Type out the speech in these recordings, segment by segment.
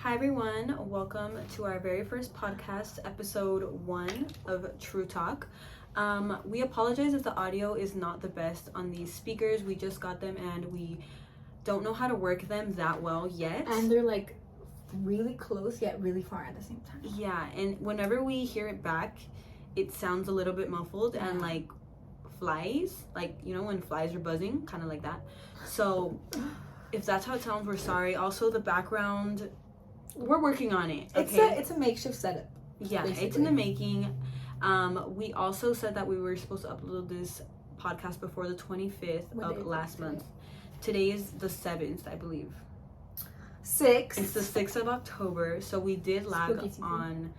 Hi everyone, welcome to our very first podcast, episode 1 of True Talk. We apologize if the audio is not the best on these speakers. We just got them and we don't know how to work them that well yet. And they're like really close yet really far at the same time. Yeah, and whenever we hear it back, it sounds a little bit muffled and like flies, like you know when flies are buzzing, kind of like that. So if that's how it sounds, we're sorry. Also the background, we're working on it. Okay? It's a makeshift setup. Yeah, basically. It's in the making. We also said that we were supposed to upload this podcast before the 25th of last month. Today is the 7th, I believe. 6. It's the 6th of October, so we did lag on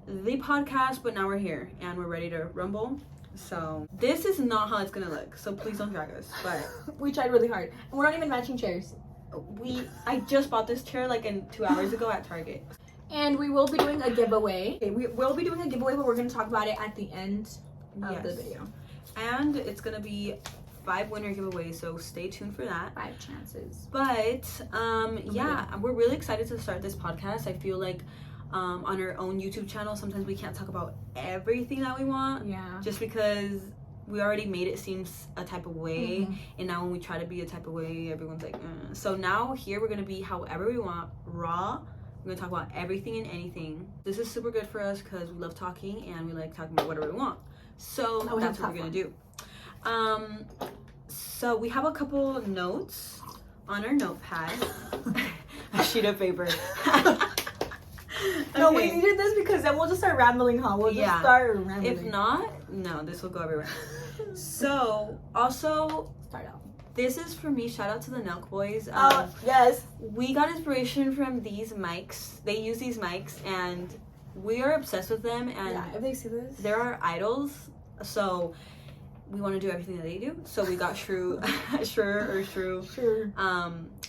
the podcast, but now we're here and we're ready to rumble. So this is not how it's gonna look, so please don't drag us. But we tried really hard. And we're not even matching chairs. I just bought this chair like 2 hours ago at Target. And we will be doing a giveaway. Okay, we will be doing a giveaway, but we're going to talk about it at the end of the video. And it's going to be 5 winner giveaways, so stay tuned for that. 5 chances. But yeah, we're really excited to start this podcast. I feel like on our own YouTube channel, sometimes we can't talk about everything that we want. Yeah. Just because we already made it seem a type of way, and now when we try to be a type of way, everyone's like, So now here we're gonna be however we want, raw. We're gonna talk about everything and anything. This is super good for us because we love talking and we like talking about whatever we want. So that's what we're gonna do. So we have a couple notes on our notepad. A sheet of paper. No, we needed this because then we'll just start rambling, huh? We'll just start rambling. If not, no, this will go everywhere. So, also, start out. This is for me. Shout out to the Nelk Boys. Yes. We got inspiration from these mics. They use these mics, and we are obsessed with them. And yeah, if they see this, they're our idols. So we want to do everything that they do. So we got Shure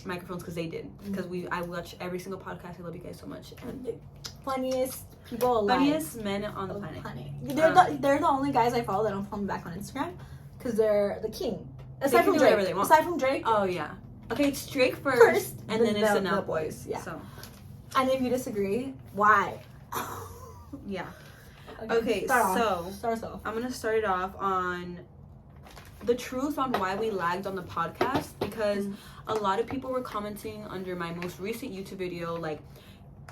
microphones because they did. Because I watch every single podcast. I love you guys so much. And funniest people alive. Funniest men on the planet. They're the only guys I follow that don't follow me back on Instagram because they're the king. Aside from Drake. Aside from Drake. Oh yeah. Okay, it's Drake first and then it's the Nelk Boys. Yeah. So. And if you disagree, why? Yeah. Okay, so start us off. I'm gonna start it off on the truth on why we lagged on the podcast, because a lot of people were commenting under my most recent YouTube video, like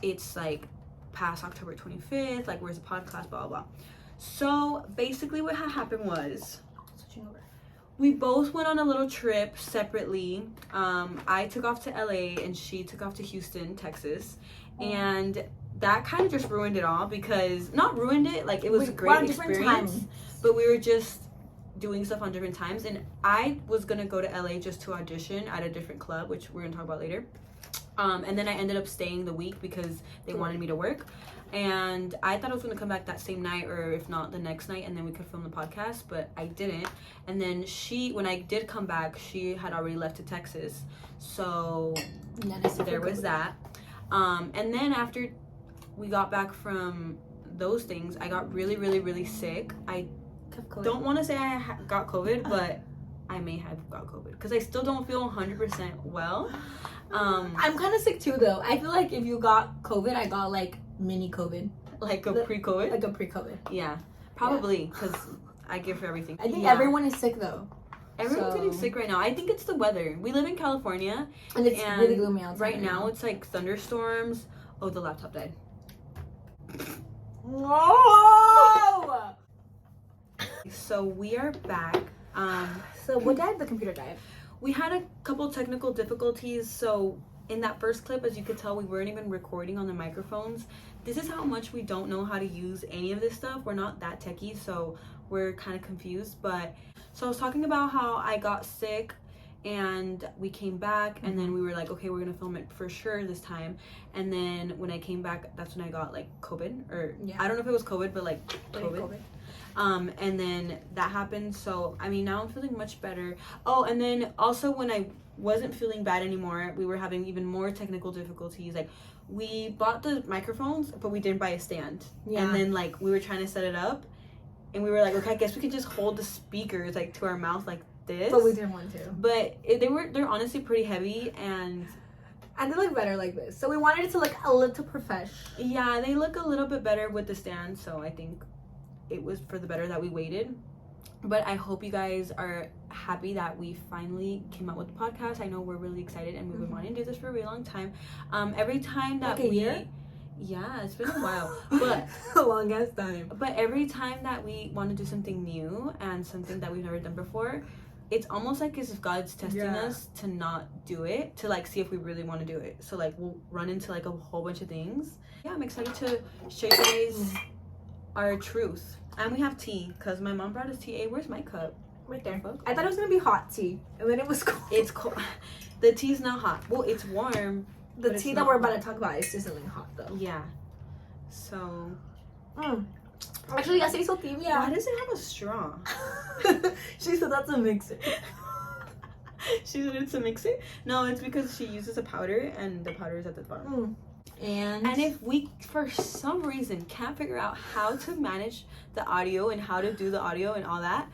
it's like past October 25th, like where's the podcast, blah blah blah. So basically what had happened was we both went on a little trip separately. I took off to LA and she took off to Houston, Texas, and that kind of just ruined it all, because not ruined it, like it was a great experience, but we were just doing stuff on different times. And I was gonna go to LA just to audition at a different club, which we're gonna talk about later. And then I ended up staying the week because they wanted me to work. And I thought I was going to come back that same night, or if not the next night, and then we could film the podcast, but I didn't. And then when I did come back, she had already left to Texas. So there was that. And then after we got back from those things, I got really, really, really sick. I don't want to say I got COVID, but I may have got COVID because I still don't feel 100% well. I'm kind of sick too, though. I feel like if you got COVID, I got like mini COVID, like a pre-COVID. Like a pre-COVID. Yeah, probably because I give for everything. I think everyone is sick though. Everyone's getting sick right now. I think it's the weather. We live in California, and it's really gloomy outside. Right now, it's like thunderstorms. Oh, the laptop died. No. So we are back. So what died? The computer died. We had a couple technical difficulties. So in that first clip, as you could tell, we weren't even recording on the microphones. This is how much we don't know how to use any of this stuff. We're not that techie, so we're kind of confused. But so I was talking about how I got sick and we came back, and then we were like, okay, we're gonna film it for sure this time. And then when I came back, that's when I got like COVID, or I don't know if it was COVID, but like COVID. And then that happened. So I mean, now I'm feeling much better. Oh, and then also when I wasn't feeling bad anymore, we were having even more technical difficulties. Like we bought the microphones, but we didn't buy a stand. And then like we were trying to set it up, and we were like, okay, I guess we could just hold the speakers like to our mouth like this. But we didn't want to. But they're honestly pretty heavy, and And they look better like this. So we wanted it to look a little profesh. Yeah, they look a little bit better with the stand. So I think it was for the better that we waited. But I hope you guys are happy that we finally came out with the podcast. I know we're really excited and we've been wanting to do this for a really long time. Every time that yeah, it's been a while, but a long ass time. But every time that we want to do something new and something that we've never done before, it's almost like as if God's testing us to not do it, to like see if we really want to do it. So like we'll run into like a whole bunch of things. Yeah, I'm excited to show you guys our truth. And we have tea, because my mom brought us tea. Hey, where's my cup? Right there. I thought it was going to be hot tea. And then it was cold. It's cold. The tea's not hot. Well, it's warm. The tea that we're about to talk about is just something hot, though. Yeah. So. Actually, I say so tibia. Why does it have a straw? She said that's a mixer. She said it's a mixer? No, it's because she uses a powder, and the powder is at the bottom. And if we, for some reason, can't figure out how to manage the audio and how to do the audio and all that,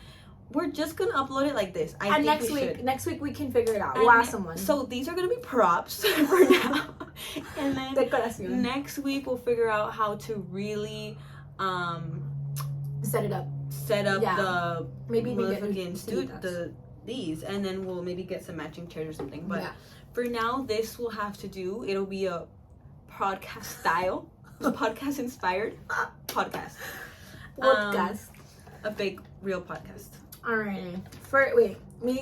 we're just gonna upload it like this. I think next week we can figure it out. We'll ask someone. So these are gonna be props for now, and then Decoración. Next week we'll figure out how to really set up the maybe these, and then we'll maybe get some matching chairs or something. But for now, this will have to do. It'll be a podcast style, a podcast inspired podcast. A fake real podcast. Alright.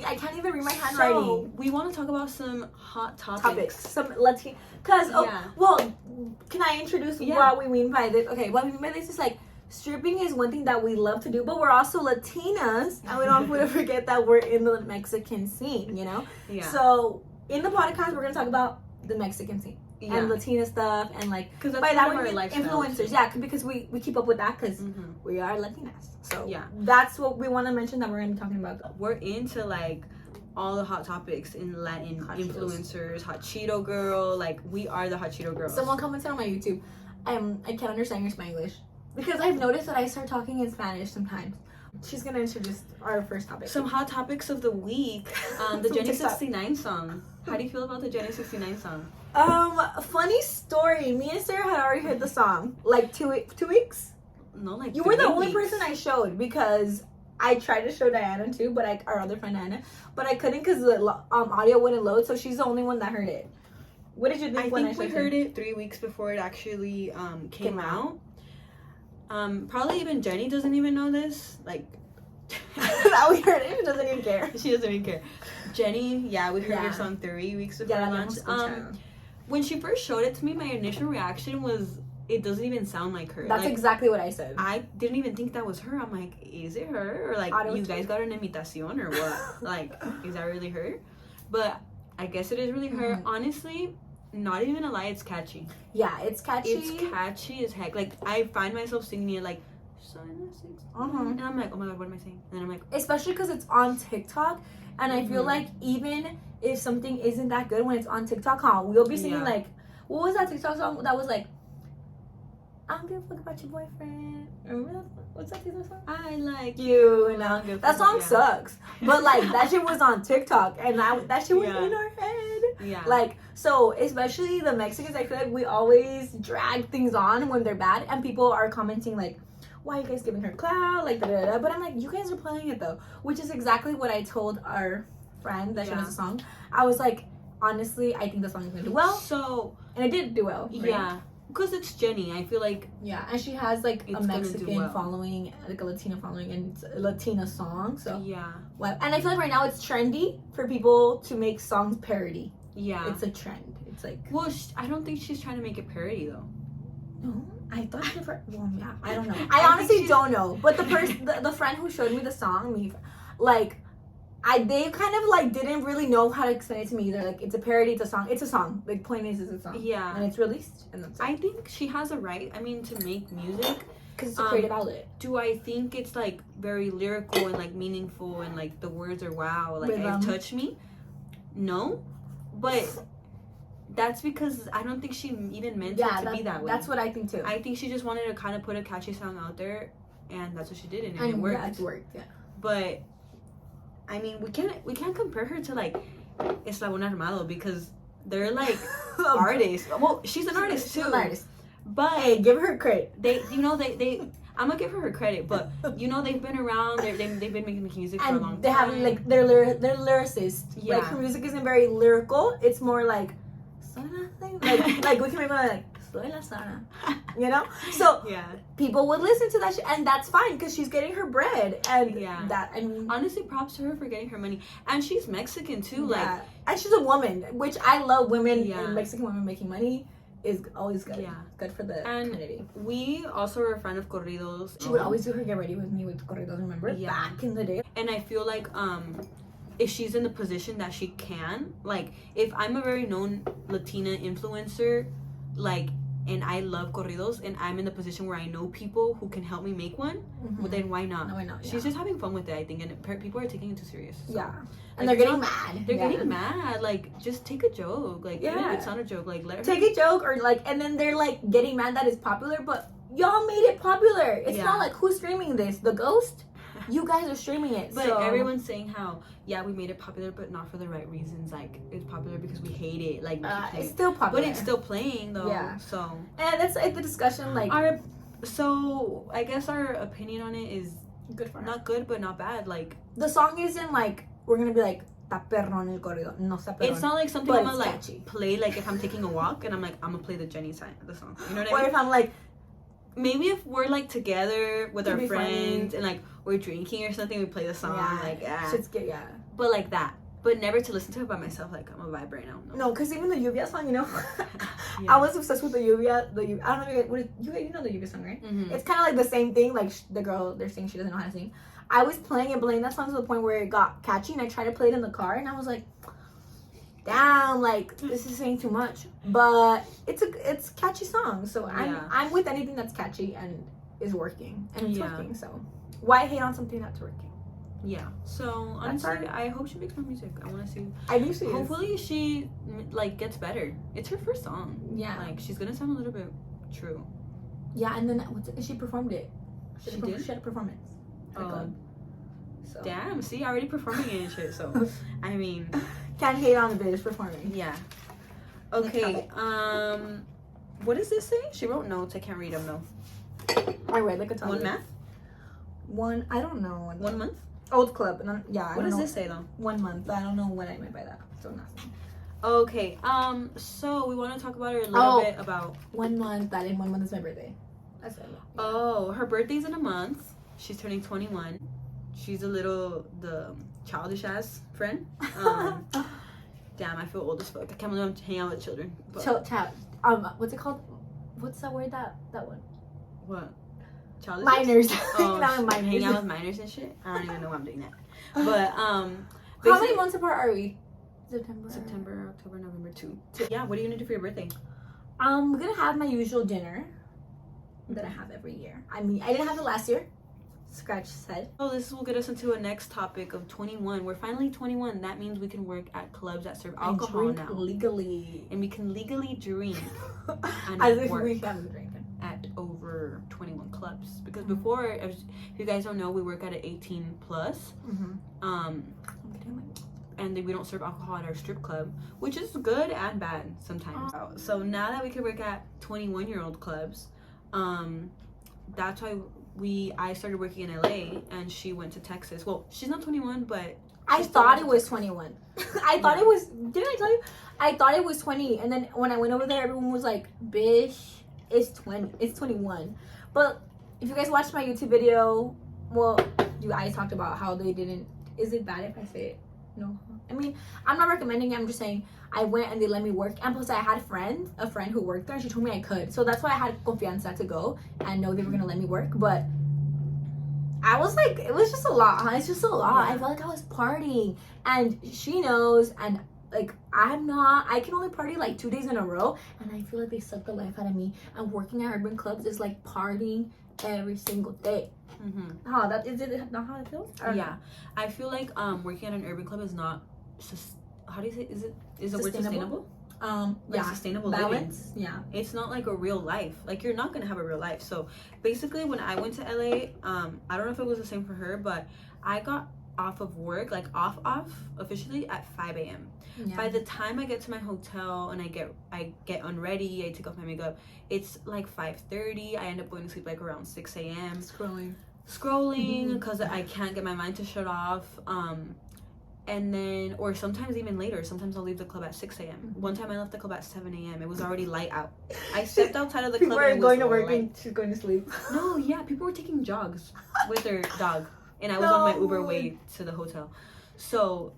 I can't even read my handwriting. So we want to talk about some hot topics. Some Latino. Can I introduce what we mean by this? Okay, what we mean by this is like stripping is one thing that we love to do, but we're also Latinas, and we don't want to forget that we're in the Mexican scene, you know? Yeah. So in the podcast, we're gonna talk about the Mexican scene. And Latina stuff, and like by that we mean influencers, because we keep up with that because we are Latinas. So that's what we want to mention that we're gonna be talking about. We're into like all the hot topics in Latin, influencers, hot Cheeto girl, like we are the hot Cheeto girls. Someone commented on my YouTube, I can't understand your Spanglish, because I've noticed that I start talking in Spanish sometimes. She's gonna introduce our first topic. Some hot topics of the week. The Jenny 69 song. How do you feel about the Jenny 69 song? Funny story. Me and Sarah had already heard the song like 2 weeks. No, like you were the only person I showed, because I tried to show Diana too, but our other friend Diana, but I couldn't because the audio wouldn't load. So she's the only one that heard it. What did you think when I showed it? I think we heard it 3 weeks before it actually came out. Probably even Jenny doesn't even know this. Like that we heard it, she doesn't even care. She doesn't even care. Jenny, we heard her song 3 weeks before launch. When she first showed it to me, my initial reaction was, it doesn't even sound like her. That's like, exactly what I said. I didn't even think that was her. I'm like, is it her? Or like, you guys got an imitación or what? Like, is that really her? But I guess it is really her. Honestly, not even gonna lie, it's catchy. Yeah, it's catchy. It's catchy as heck. Like, I find myself singing it like, and I'm like, oh my god, what am I saying? And then I'm like, especially because it's on TikTok, and I feel like even if something isn't that good when it's on TikTok, we'll be singing like, what was that TikTok song that was like, I don't give a fuck about your boyfriend. Remember that? What's that TikTok song? I like you. And that song sucks. But like that shit was on TikTok, and that shit was in our head. Yeah. Like, so especially the Mexicans, I feel like we always drag things on when they're bad, and people are commenting like, why are you guys giving her clout? Like, da-da-da-da. But I'm like, you guys are playing it though, which is exactly what I told our friend that showed us the song. I was like, honestly, I think the song is gonna do well. So, and it did do well. Right? Yeah. Because it's Jenny, I feel like... Yeah, and she has, like, a Mexican following, like, a Latina following, and it's a Latina song, so... Yeah. Well, and I feel like right now it's trendy for people to make songs parody. Yeah. It's a trend. It's like... Well, I don't think she's trying to make it parody, though. No? I thought she... Well, yeah, I don't know. I honestly don't know. But the person... the friend who showed me the song, like... they kind of like didn't really know how to explain it to me either. Like, it's a parody, it's a song. It's a song. Like, plain is a song. Yeah. And it's released. And that's it. I think she has a right, to make music. Because it's a creative outlet. Do I think it's like very lyrical and like meaningful and like the words are wow, like it touched me? No. But that's because I don't think she even meant it to be that way. That's what I think too. I think she just wanted to kind of put a catchy song out there, and that's what she did, and it worked. Yeah, it worked, yeah. But I mean, we can't compare her to like Eslabón Armado, because they're like artists. Well, she's an artist too. She's an artist. But hey, give her credit. They I'm gonna give her credit, but they've been around. They've been making music for a long time. They have like they're lyricists. Yeah. Like her music isn't very lyrical. It's more like like we can make one like soy la sana, you know. So yeah, people would listen to that shit, and that's fine because she's getting her bread, and that. I mean, honestly, props to her for getting her money, and she's Mexican too. Yeah. Like, and she's a woman, which I love. Women and Mexican women making money is always good. Yeah, good for the and community. We also are a fan of corridos. She would always do her get ready with me with corridos. Remember back in the day. And I feel like if she's in the position that she can, like, if I'm a very known Latina influencer, like, and I love corridos, and I'm in the position where I know people who can help me make one, well, then why not? No, why not? She's just having fun with it, I think, and people are taking it too serious. So. Yeah. And like, they're getting mad. They're getting mad. Like, just take a joke. Like, it's not a joke. Like, let her take a joke, or like, and then they're like getting mad that it's popular, but y'all made it popular. It's not like who's streaming this? The Ghost? You guys are streaming it. But everyone's saying how, we made it popular, but not for the right reasons. Like, it's popular because we hate it. Like, it's still popular. But it's still playing, though. Yeah. So. And that's like the discussion, like. So, I guess our opinion on it is good for her. Not good, but not bad. Like, the song isn't like, we're gonna be like, ta perrón el corrido. No está perrón. It's not like something I'm gonna like catchy. Play, like if I'm taking a walk and I'm like, I'm gonna play the Jenny side of the song. You know what I mean? Or if I'm like, maybe if we're like together with our friends and like we're drinking or something, we play the song. Like, shit's good, But like that. But never to listen to it by myself. Like, I'm a vibe right now. No, because even the Lluvia song, you know, I was obsessed with the Lluvia. I don't know, you know the Lluvia song, right? Mm-hmm. It's kind of like the same thing. Like the girl, they're saying she doesn't know how to sing. I was playing that song to the point where it got catchy, and I tried to play it in the car, and I was like, damn, like this is saying too much. But it's a catchy song, so I'm with anything that's catchy and is working, and it's working. So why hate on something that's working? Yeah. So honestly, I hope she makes more music. I want to see. I do see. Hopefully, she like gets better. It's her first song. Yeah. Like she's gonna sound a little bit true. Yeah, and then she performed it. She did. She had a performance. So. Damn. See, already performing it and shit. So, I mean, can't hate on the bitch performing. Yeah. Okay. What does this say? She wrote notes. I can't read them though. I read like a ton. One math. One. I don't know. 1 month. Old club. Yeah. What does this say though? 1 month. I don't know what I meant by that. So nothing. Okay. So we want to talk about her a little bit about 1 month. That in 1 month is my birthday. That's it. Oh, her birthday's in a month. She's turning 21. She's the childish ass friend. Damn, I feel old as fuck. I can't believe I'm hanging out with children. Child. What's it called? What's that word? That one. What? Childish? Minors. Oh, minors. Hanging out with minors and shit. I don't even know why I'm doing that. But how many months apart are we? September, October, November, 2. Yeah. What are you gonna do for your birthday? I'm gonna have my usual dinner that I have every year. I mean, I didn't have it last year. Scratch said. Oh, this will get us into a next topic of 21. We're finally 21. That means we can work at clubs that serve alcohol drink now. Legally. And we can legally drink and as if work we haven't drinking at over 21 clubs. Because before, if you guys don't know, we work at an 18 plus. And we don't serve alcohol at our strip club, which is good and bad sometimes. So now that we can work at 21-year-old clubs, that's why I started working in LA and she went to Texas. Well, she's not 21, but I thought it was 21. I thought it was. Didn't I tell you? I thought it was 20, and then when I went over there, everyone was like, "Bitch, it's 20. It's 21." But if you guys watched my YouTube video, well, you guys talked about how they didn't. Is it bad if I say it? No. I mean, I'm not recommending it. I'm just saying I went and they let me work. And plus, I had a friend who worked there, and she told me I could. So that's why I had confianza to go and know they were gonna let me work. But I was like, it was just a lot, huh? It's just a lot. Yeah. I felt like I was partying, and she knows, and like I can only party like 2 days in a row, and I feel like they suck the life out of me. And working at urban clubs is like partying every single day. Is it not how it feels? Yeah, I feel like working at an urban club is not. How do you say? Is the word sustainable? Sustainable balance. Living. Yeah, it's not like a real life. Like you're not gonna have a real life. So basically, when I went to LA, I don't know if it was the same for her, but I got off of work, like off officially at 5 a.m. Yeah. By the time I get to my hotel and I get unready, I take off my makeup, it's like 5:30. I end up going to sleep like around 6 a.m. Scrolling because I can't get my mind to shut off. And then, or sometimes even later, sometimes I'll leave the club at 6 a.m. One time I left the club at 7 a.m. It was already light out. I stepped outside of the club. People were going to work and she's going to sleep. No, yeah, people were taking jogs with their dog. And I was on my Uber way to the hotel. So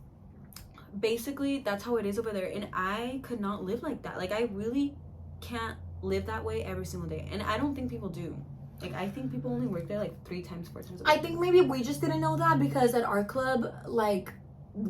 basically, that's how it is over there. And I could not live like that. Like, I really can't live that way every single day. And I don't think people do. Like, I think people only work there like 3 times, 4 times a week. I think maybe we just didn't know that because at our club, like,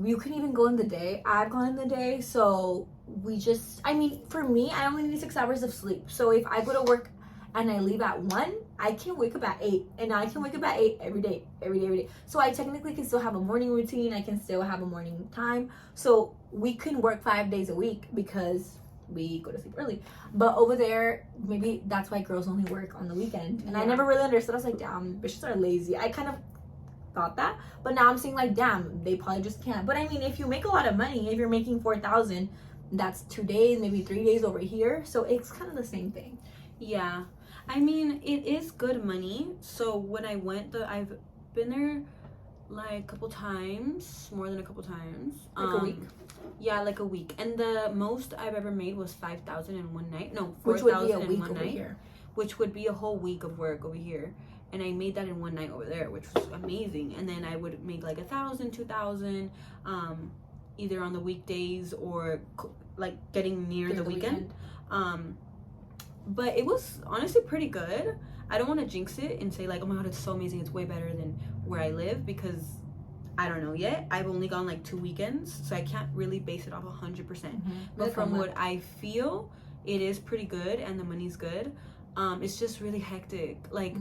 you can even go in the day. I've gone in the day. So we just, I mean, for me, I only need 6 hours of sleep. So if I go to work and I leave at 1, I can wake up at 8. And I can wake up at 8 every day. So I technically can still have a morning routine. I can still have a morning time. So we can work 5 days a week because we go to sleep early. But over there, maybe that's why girls only work on the weekend. And I never really understood. I was like, damn, bitches are lazy. I kind of thought that. But now I'm saying like, damn, they probably just can't. But I mean, if you make a lot of money, if you're making 4,000, that's 2 days, maybe 3 days over here. So it's kind of the same thing. Yeah. I mean, it is good money. So when I went, I've been there like a couple times, more than a couple times. Like a week? Yeah, like a week. And the most I've ever made was 5,000 in one night. No, 4,000 in one night. Here. Which would be a whole week of work over here. And I made that in one night over there, which was amazing. And then I would make like 1,000, 2,000, either on the weekdays or like getting near the weekend. But it was honestly pretty good. I don't want to jinx it and say like, oh my god, it's so amazing, it's way better than where I live, because I don't know yet. I've only gone like 2 weekends, so I can't really base it off 100%. But from what I feel, it is pretty good and the money's good. It's just really hectic. Like,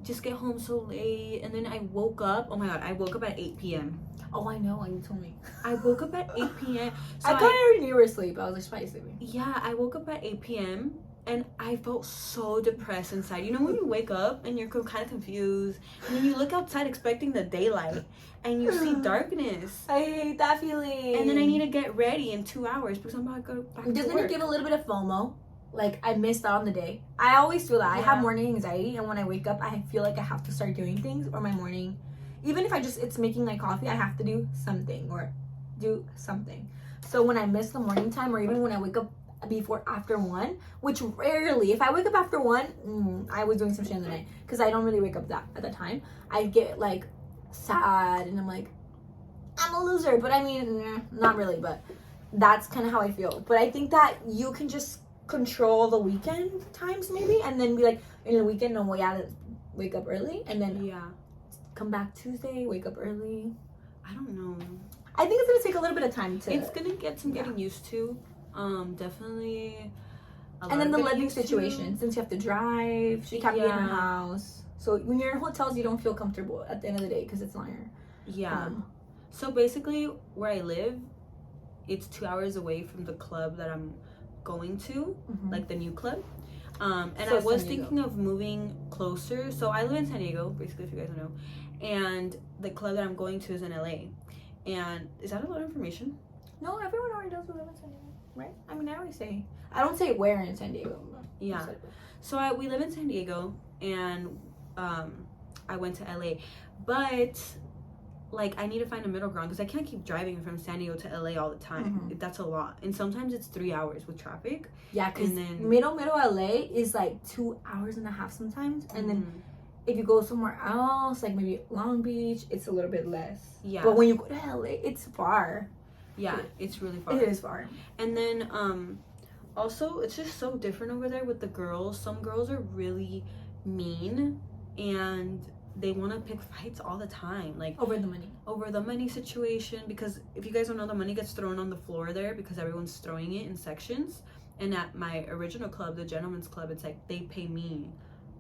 just get home so late, and then I woke up. Oh my god, I woke up at 8 p.m. Oh, I know. You told me. I woke up at 8 p.m. So I thought I already knew you were asleep. I was like, spicy. Yeah, I woke up at 8 p.m. and I felt so depressed inside. You know when you wake up and you're kind of confused, and then you look outside expecting the daylight, and you see darkness. I hate that feeling. And then I need to get ready in 2 hours because I'm about to go back to work. Doesn't it give a little bit of FOMO? Like, I missed out on the day. I always feel that. Yeah. I have morning anxiety, and when I wake up, I feel like I have to start doing things, or my morning, even if it's making my coffee, I have to do something. So when I miss the morning time, or even when I wake up after 1, which rarely, if I wake up after 1, I was doing some shit in the night, because I don't really wake up at the time. I get like sad, and I'm like, I'm a loser. But I mean, not really, but that's kind of how I feel. But I think that you can just control the weekend times maybe, and then be like, in the weekend, no, yeah, wake up early, and then come back Tuesday, wake up early. I don't know. I think it's gonna take a little bit of time to. It's gonna get some getting used to. Definitely. And then the living situation, since you have to drive, she can't be in her house. So when you're in hotels, you don't feel comfortable at the end of the day because it's not your. Yeah. So basically, where I live, it's 2 hours away from the club that I'm going to, like the new club. And so I was thinking of moving closer. So I live in San Diego, basically, if you guys don't know. And the club that I'm going to is in LA. And is that a lot of information? No, everyone already knows we live in San Diego, right? I mean, I don't say where in San Diego. Yeah. So we live in San Diego, and I went to LA. But like, I need to find a middle ground, because I can't keep driving from San Diego to LA all the time. That's a lot. And sometimes it's 3 hours with traffic. Yeah, because middle LA is like 2.5 hours sometimes. And then if you go somewhere else, like maybe Long Beach, it's a little bit less. Yeah. But when you go to LA, it's far. Yeah, it's really far. It is far. And then also, it's just so different over there with the girls. Some girls are really mean, and they want to pick fights all the time, like over the money situation, because if you guys don't know, the money gets thrown on the floor there because everyone's throwing it in sections. And at my original club, the gentleman's club, it's like they pay me,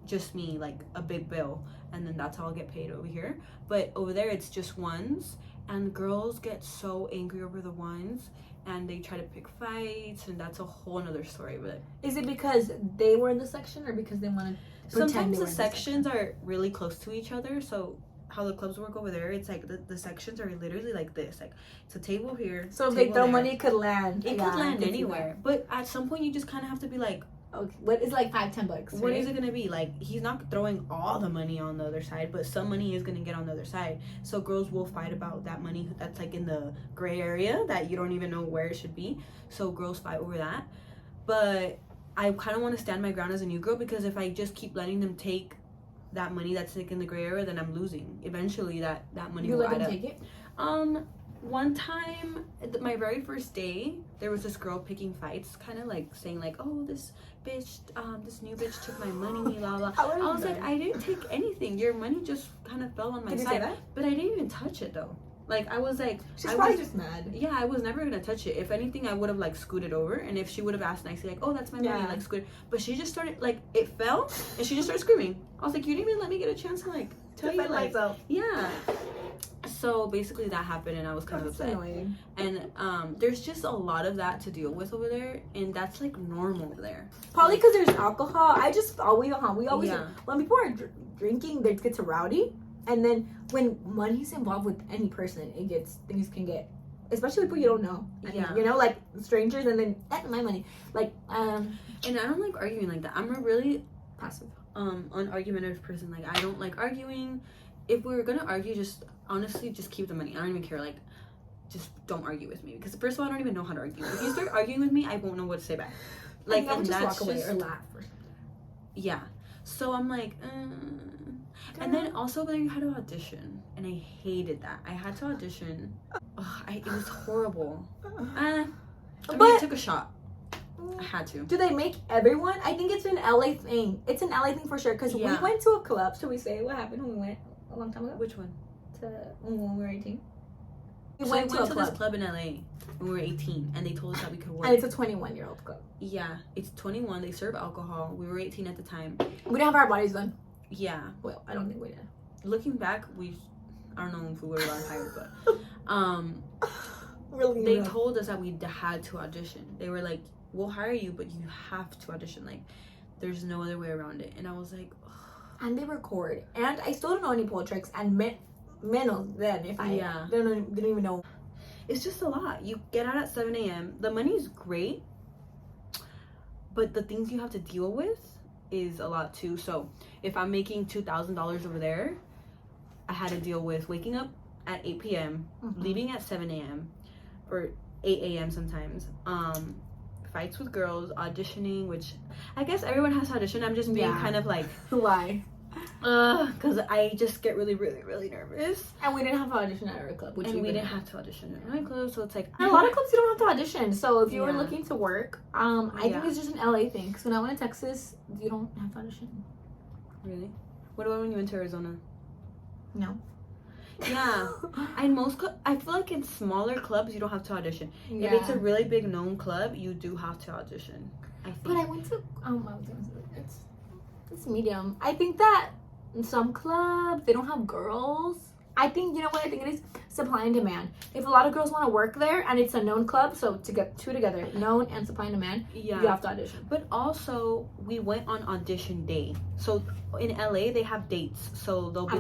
just me, like a big bill, and then that's how I'll get paid over here. But over there, it's just ones, and girls get so angry over the ones, and they try to pick fights, and that's a whole another story. But is it because they were in the section, or because they want to? Sometimes the sections are really close to each other, so how the clubs work over there, it's like the sections are literally like this. Like, it's a table here. So if they throw money, it could land. It could land anywhere. But at some point, you just kind of have to be like, okay, what is like $5-10? Right? What is it gonna be? Like, he's not throwing all the money on the other side, but some money is gonna get on the other side. So girls will fight about that money that's like in the gray area that you don't even know where it should be. So girls fight over that. But I kind of want to stand my ground as a new girl, because if I just keep letting them take that money that's like in the gray area, then I'm losing. Eventually, that money will add up. You let them take it? One time, my very first day, there was this girl picking fights, kind of like saying like, oh, this bitch, this new bitch took my money, blah, blah. I was like, I didn't take anything. Your money just kind of fell on my side. Did you say that? But I didn't even touch it, though. Like, I was like... She's probably just mad. Yeah, I was never going to touch it. If anything, I would have, like, scooted over. And if she would have asked nicely, like, oh, that's my money, like, scoot. But she just started, like, it fell, and she just started screaming. I was like, you didn't even let me get a chance to, like, tell you, like... myself. Yeah. So basically that happened, and I was kind of upset. Annoying. And there's just a lot of that to deal with over there, and that's like normal there. Probably because there's alcohol. We always when people are drinking, they get to rowdy, and then when money's involved with any person, things can get, especially people you don't know. You know, like strangers, and then that's my money. Like and I don't like arguing like that. I'm a really passive, unargumentative person. Like, I don't like arguing. If we're gonna argue, honestly, just keep the money. I don't even care. Like, just don't argue with me, because first of all, I don't even know how to argue. If you start arguing with me, I won't know what to say back. Like, and just walk away or laugh or something. Yeah. So I'm like, and then also there you had to audition, and I hated that. I had to audition. It was horrible. But I took a shot. I had to. Do they make everyone? I think it's an LA thing. It's an LA thing for sure, because we went to a club. Should we say what happened when we went a long time ago? Which one? When we were 18. We went to this club in LA when we were 18, and they told us that we could work. And it's a 21-year-old club. Yeah, it's 21. They serve alcohol. We were 18 at the time. We didn't have our bodies done. Yeah. Well, I don't think we did. Looking back, I don't know if we would have hired, but really, they told us that we had to audition. They were like, we'll hire you, but you have to audition. Like, there's no other way around it. And I was like, ugh. And they record, and I still don't know any pole tricks, and menos then if I didn't even know. It's just a lot. You get out at 7 a.m. The money's great, but the things you have to deal with is a lot too. So if I'm making $2,000 over there, I had to deal with waking up at 8 p.m., leaving at 7 a.m. or 8 a.m. sometimes. Fights with girls, auditioning, which I guess everyone has to audition. I'm just being kind of like, why? Because I just get really, really, really nervous. And we didn't have to audition at our club. We didn't have to audition at my club, so it's like... And a lot of clubs you don't have to audition. So if you were looking to work, I think it's just an LA thing. Because when I went to Texas, you don't have to audition. Really? What about when you went to Arizona? No. Yeah. And I feel like in smaller clubs, you don't have to audition. If it's a really big known club, you do have to audition, I think. But I went to... it's medium. I think that in some clubs, they don't have girls. I think, you know what I think it is? Supply and demand. If a lot of girls want to work there and it's a known club, so to get two together, known and supply and demand, you have to audition. But also, we went on audition day. So in LA, they have dates. So they'll be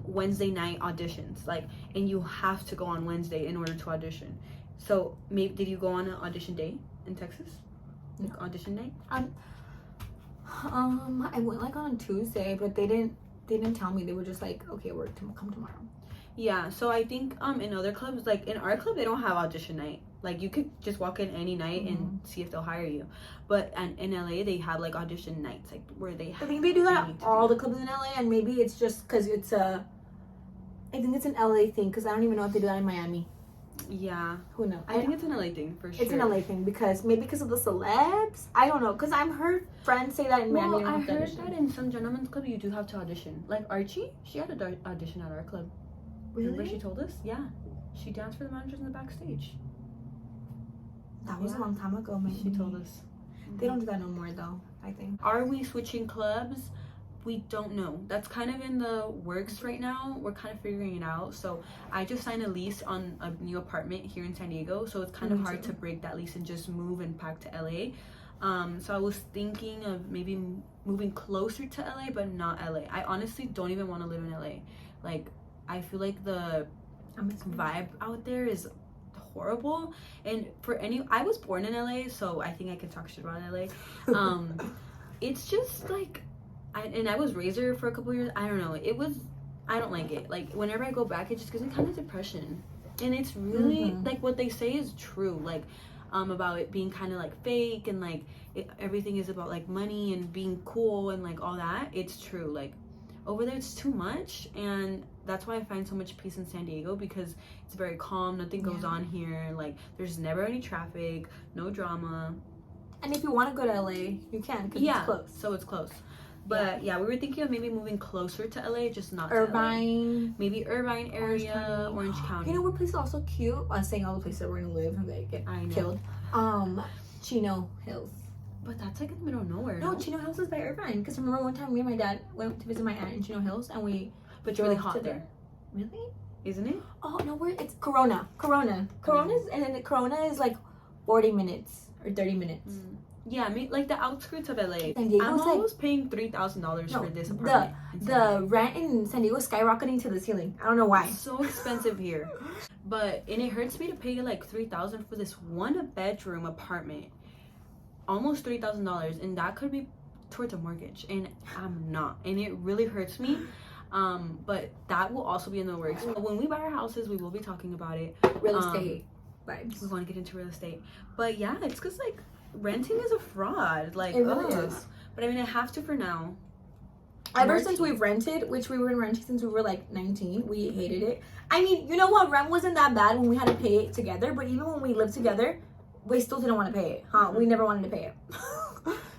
Wednesday night auditions. Like, and you have to go on Wednesday in order to audition. So maybe, did you go on an audition day in Texas? Like audition night? I went like on Tuesday, but they didn't tell me. They were just like, okay, we're to come tomorrow. Yeah, so I think in other clubs, like in our club, they don't have audition night. Like, you could just walk in any night and see if they'll hire you. But in LA, they have like audition nights, like where they. I think they do that at all the clubs in LA, and maybe it's just because it's I think it's an LA thing, because I don't even know if they do that in Miami. Yeah. Who knows? I think it's an LA thing for sure. It's an LA thing because of the celebs. I don't know, because I've heard friends say that in Miami. Well, I heard that in some gentlemen's club you do have to audition. Like Archie, she had to audition at our club. Really? Remember she told us? Yeah. She danced for the managers in the backstage. That was a long time ago, maybe. She told us. They don't do that no more, though, I think. Are we switching clubs? We don't know. That's kind of in the works right now. We're kind of figuring it out. So I just signed a lease on a new apartment here in San Diego. So it's kind of hard to break that lease and just move and pack to LA. So I was thinking of maybe moving closer to LA, but not LA. I honestly don't even want to live in LA. Like, I feel like the vibe out there is horrible. And I was born in LA, so I think I can talk shit about LA. It's just like, I was raised there for a couple years. I don't know. I don't like it. Like, whenever I go back, it just gives me kind of depression. And it's really, like, what they say is true. Like, about it being kind of, like, fake, and, like, everything is about, like, money and being cool and, like, all that. It's true. Like, over there, it's too much. And that's why I find so much peace in San Diego, because it's very calm. Nothing goes on here. Like, there's never any traffic, no drama. And if you want to go to LA, you can, because it's close. So it's close. But we were thinking of maybe moving closer to LA, just not Irvine. To LA. Maybe Irvine area, Orange County. You know what place is also cute? I'm saying all the places that we're gonna live and they get killed. Chino Hills. But that's like in the middle of nowhere. No, Chino Hills is by Irvine. Because remember one time me and my dad went to visit my aunt in Chino Hills, and we. But it's really hot there. Really? Isn't it? Oh no, it's Corona. Corona's and then Corona is like 40 minutes or 30 minutes. Yeah, I mean, like the outskirts of LA. San Diego's I'm almost paying $3,000 for this apartment. The rent in San Diego is skyrocketing to the ceiling. I don't know why. It's so expensive here. And it hurts me to pay like $3,000 for this 1-bedroom apartment. Almost $3,000, and that could be towards a mortgage, and I'm not. And it really hurts me. But that will also be in the works. When we buy our houses, we will be talking about it. Real estate vibes. We want to get into real estate. But yeah, it's because like renting is a fraud. Like, it really is. But I mean, I have to for now. Ever since we've rented, which we were renting since we were like 19, we hated it. I mean, you know what? Rent wasn't that bad when we had to pay it together. But even when we lived together, we still didn't want to pay it. We never wanted to pay it.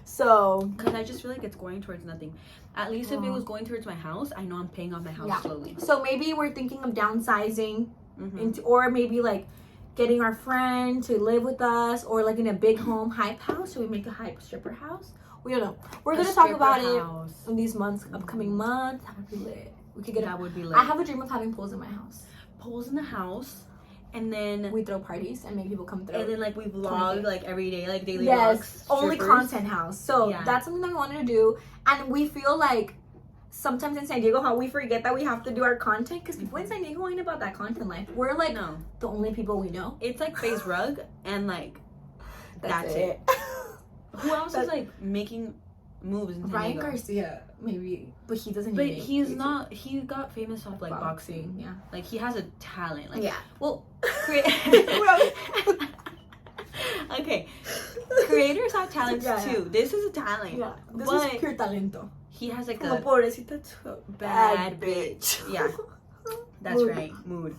So, because I just feel like it's going towards nothing. At least if it was going towards my house, I know I'm paying off my house slowly. So maybe we're thinking of downsizing, or maybe like getting our friend to live with us, or like in a big home hype house. Should we make a hype stripper house? We don't know. We're gonna talk about it in these upcoming months. That would be lit. We could get that would be lit. I have a dream of having pools in my house. Pools in the house. And then we throw parties and make people come through. And then like we vlog like every day, like daily vlogs. Yes, only content house. So that's something that we wanted to do. And we feel like sometimes in San Diego how we forget that we have to do our content, because people in San Diego ain't about that content life. We're like the only people we know. It's like FaZe Rug and like that's it. Who else is like making moves in San Ryan Diego? Garcia, maybe, but he doesn't. But he's not. He got famous off like boxing. Yeah, like he has a talent. Like well, okay, creators have talents too. This is a talent. Yeah, this is pure talento. He has like a pobrecita bad bitch. Yeah, that's right. Mood.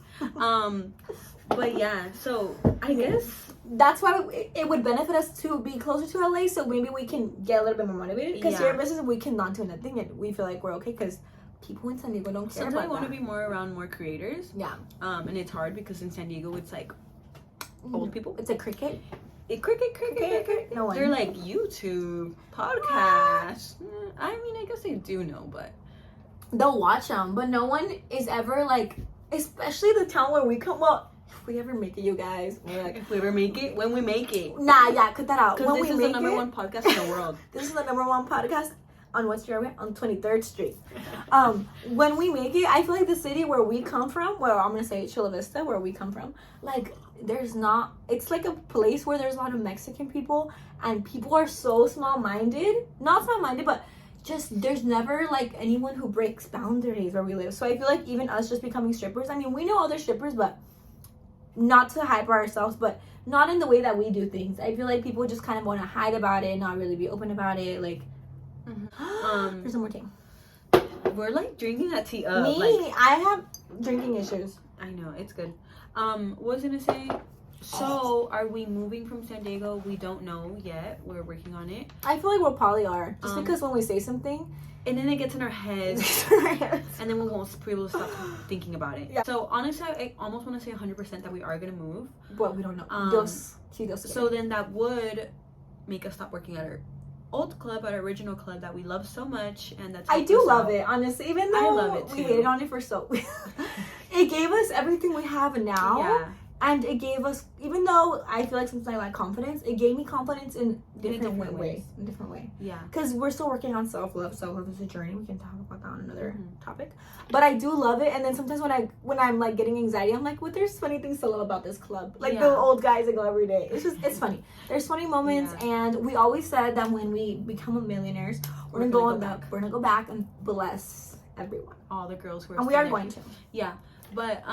But yeah, so I guess that's why it would benefit us to be closer to LA, so maybe we can get a little bit more motivated. Because here in business, we cannot do nothing, and we feel like we're okay because people in San Diego don't care about that. I want to be more around more creators. Yeah. And it's hard because in San Diego, it's like old people. It's a cricket. Cricket. No one. They're like YouTube, podcast. I mean, I guess they do know, but they'll watch them. But no one is ever like, especially the town where we come up. If we ever make it, you guys. Like, if we ever make it, when we make it. Nah, yeah, cut that out. Because this is the number one podcast in the world. This is the number one podcast on West Jeremy on 23rd Street. When we make it, I feel like the city where we come from, where I'm gonna say Chula Vista, where we come from, like there's not. It's like a place where there's a lot of Mexican people, and people are so small-minded. Not small-minded, but just there's never like anyone who breaks boundaries where we live. So I feel like even us just becoming strippers. I mean, we know other strippers, but not to hype ourselves, but not in the way that we do things. I feel like people just kind of want to hide about it, not really be open about it. Like, there's one more thing. We're like drinking that tea up. I have drinking issues. I know, it's good. What was I gonna say? So, are we moving from San Diego? We don't know yet. We're working on it. I feel like we probably are. Just because when we say something, and then it gets in our heads, and then we won't be able to stop thinking about it. Yeah. So honestly, I almost want to say 100% that we are gonna move, but we don't know. So then that would make us stop working at our old club, at our original club that we love so much, and that's I do love it, honestly. Even though I love it too. We hated on it for so, it gave us everything we have now. Yeah. And it gave us, even though I feel like sometimes I lack confidence, it gave me confidence in different way. In a different way. Yeah. Because we're still working on self-love. Self-love is a journey. We can talk about that on another topic. But I do love it. And then sometimes when I'm like getting anxiety, I'm like, there's funny things to love about this club. Like the old guys that go every day. It's funny. There's funny moments, and we always said that when we become millionaires, we're gonna go back and bless everyone. All the girls who are and we are going to. Yeah. But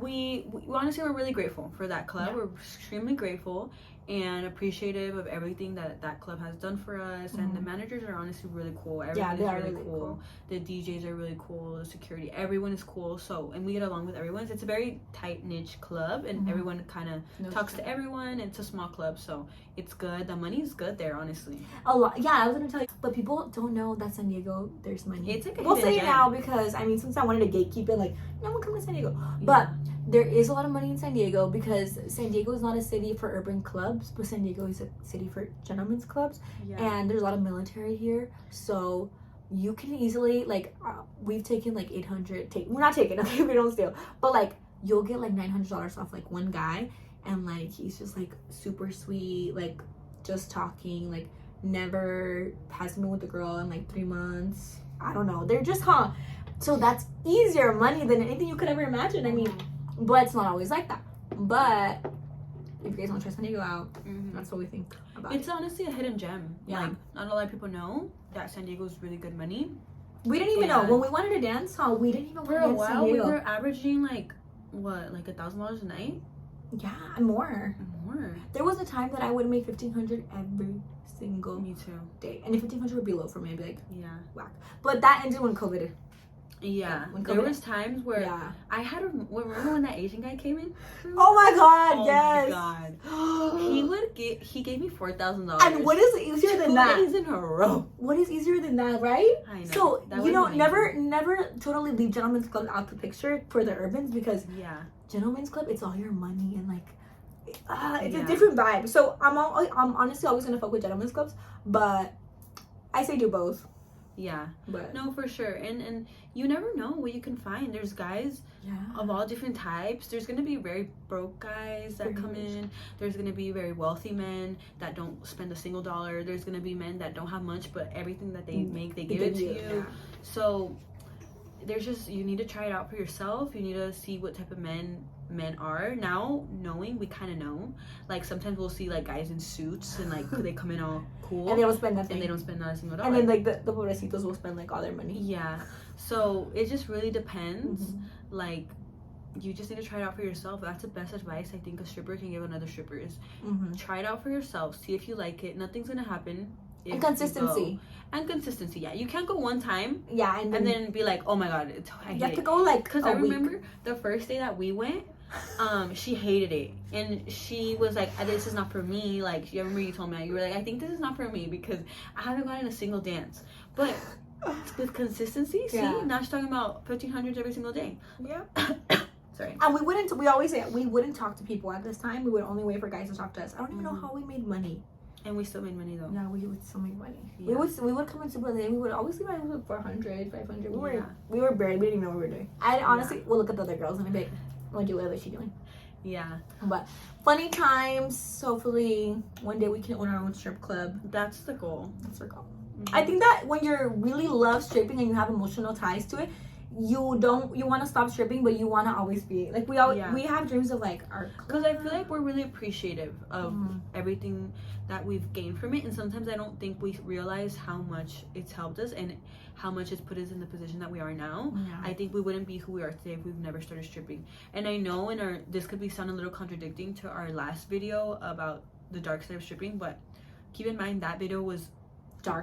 we honestly, we're really grateful for that club. We're extremely grateful and appreciative of everything that club has done for us. And the managers are honestly really cool. Everyone is really cool. The DJs are really cool. The security, everyone is cool. So, and we get along with everyone. It's a very tight niche club, and everyone kind of talks to everyone. It's a small club, so it's good. The money is good there, honestly. A lot. Yeah, I was gonna tell you, but people don't know that San Diego, there's money. It's like we'll say it now because I mean, since I wanted to gatekeep it, like no one come to San Diego, but there is a lot of money in San Diego because San Diego is not a city for urban clubs, but San Diego is a city for gentlemen's clubs. And there's a lot of military here, so you can easily we've taken like 800. We're not taking, okay, we don't steal, but like you'll get like $900 off like one guy, and like he's just like super sweet, like just talking, like never has been with a girl in like 3 months. I don't know. They're just so that's easier money than anything you could ever imagine. I mean. But it's not always like that. But if you guys want to try San Diego out, that's what we think about it. It's honestly a hidden gem. Yeah. Like, not a lot of people know that San Diego is really good money. We didn't even know. When we wanted to dance hall, we didn't even want to dance For a while, we were averaging like $1,000 a night? Yeah, and more. There was a time that I would make $1,500 every single day. And if $1,500 would be low for me, I'd be like, whack. But that ended when COVID did. Yeah, there was times where I had remember when that Asian guy came in? Oh my god, yes. Oh my god. He gave me $4,000. And what is easier than that? 2 days in a row. What is easier than that, right? I know. So, you know, never totally leave Gentlemen's Club out the picture for the urbans, because Gentlemen's Club, it's all your money and like it's a different vibe. So I'm honestly always gonna fuck with Gentlemen's Clubs, but I say do both. Yeah, but no, for sure. And you never know what you can find. There's guys of all different types. There's gonna be very broke guys that come in. There's gonna be very wealthy men that don't spend a single dollar. There's gonna be men that don't have much, but everything that they make, they give it to you. So there's just, you need to try it out for yourself. You need to see what type of men are. Now, knowing, we kind of know. Like, sometimes we'll see like guys in suits and like they come in all cool and they don't spend nothing, and they don't spend not a single dollar, and then like the pobrecitos will spend like all their money. So it just really depends. Like, you just need to try it out for yourself. That's the best advice I think a stripper can give another stripper is try it out for yourself, see if you like it. Nothing's gonna happen. And consistency. You can't go one time and then be like, oh my god, you have to go like, because I remember the first day that we went, she hated it, and she was like, this is not for me. Like, you remember you told me that, you were like, I think this is not for me because I haven't gotten a single dance. But with consistency, now she's talking about 1,500 every single day. Sorry. And we always say we wouldn't talk to people at this time. We would only wait for guys to talk to us. I don't even know how we made money. And we still made money though. Yeah, we would still make money. We would come in super late. We would always leave with 400, 500. We were barely, we didn't even know what we were doing. I honestly will look at the other girls and be like, what is she doing? But funny times. Hopefully one day we can own our own strip club. That's the goal. Our goal. I think that when you really love stripping and you have emotional ties to it, you want to stop stripping, but you want to always be like, we have dreams of like our, because I feel like we're really appreciative of everything that we've gained from it, and sometimes I don't think we realize how much it's helped us and how much it's put us in the position that we are now. I think we wouldn't be who we are today if we've never started stripping. And I know this could sound a little contradicting to our last video about the dark side of stripping, but keep in mind that video was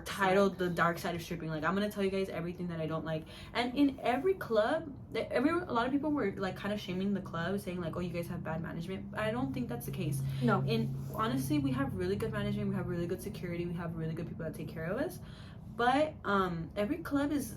titled The Dark Side of Stripping. Like, I'm gonna tell you guys everything that I don't like. And in every club, a lot of people were like kind of shaming the club, saying like, oh, you guys have bad management. I don't think that's the case. No. And honestly, we have really good management, we have really good security, we have really good people that take care of us. But every club is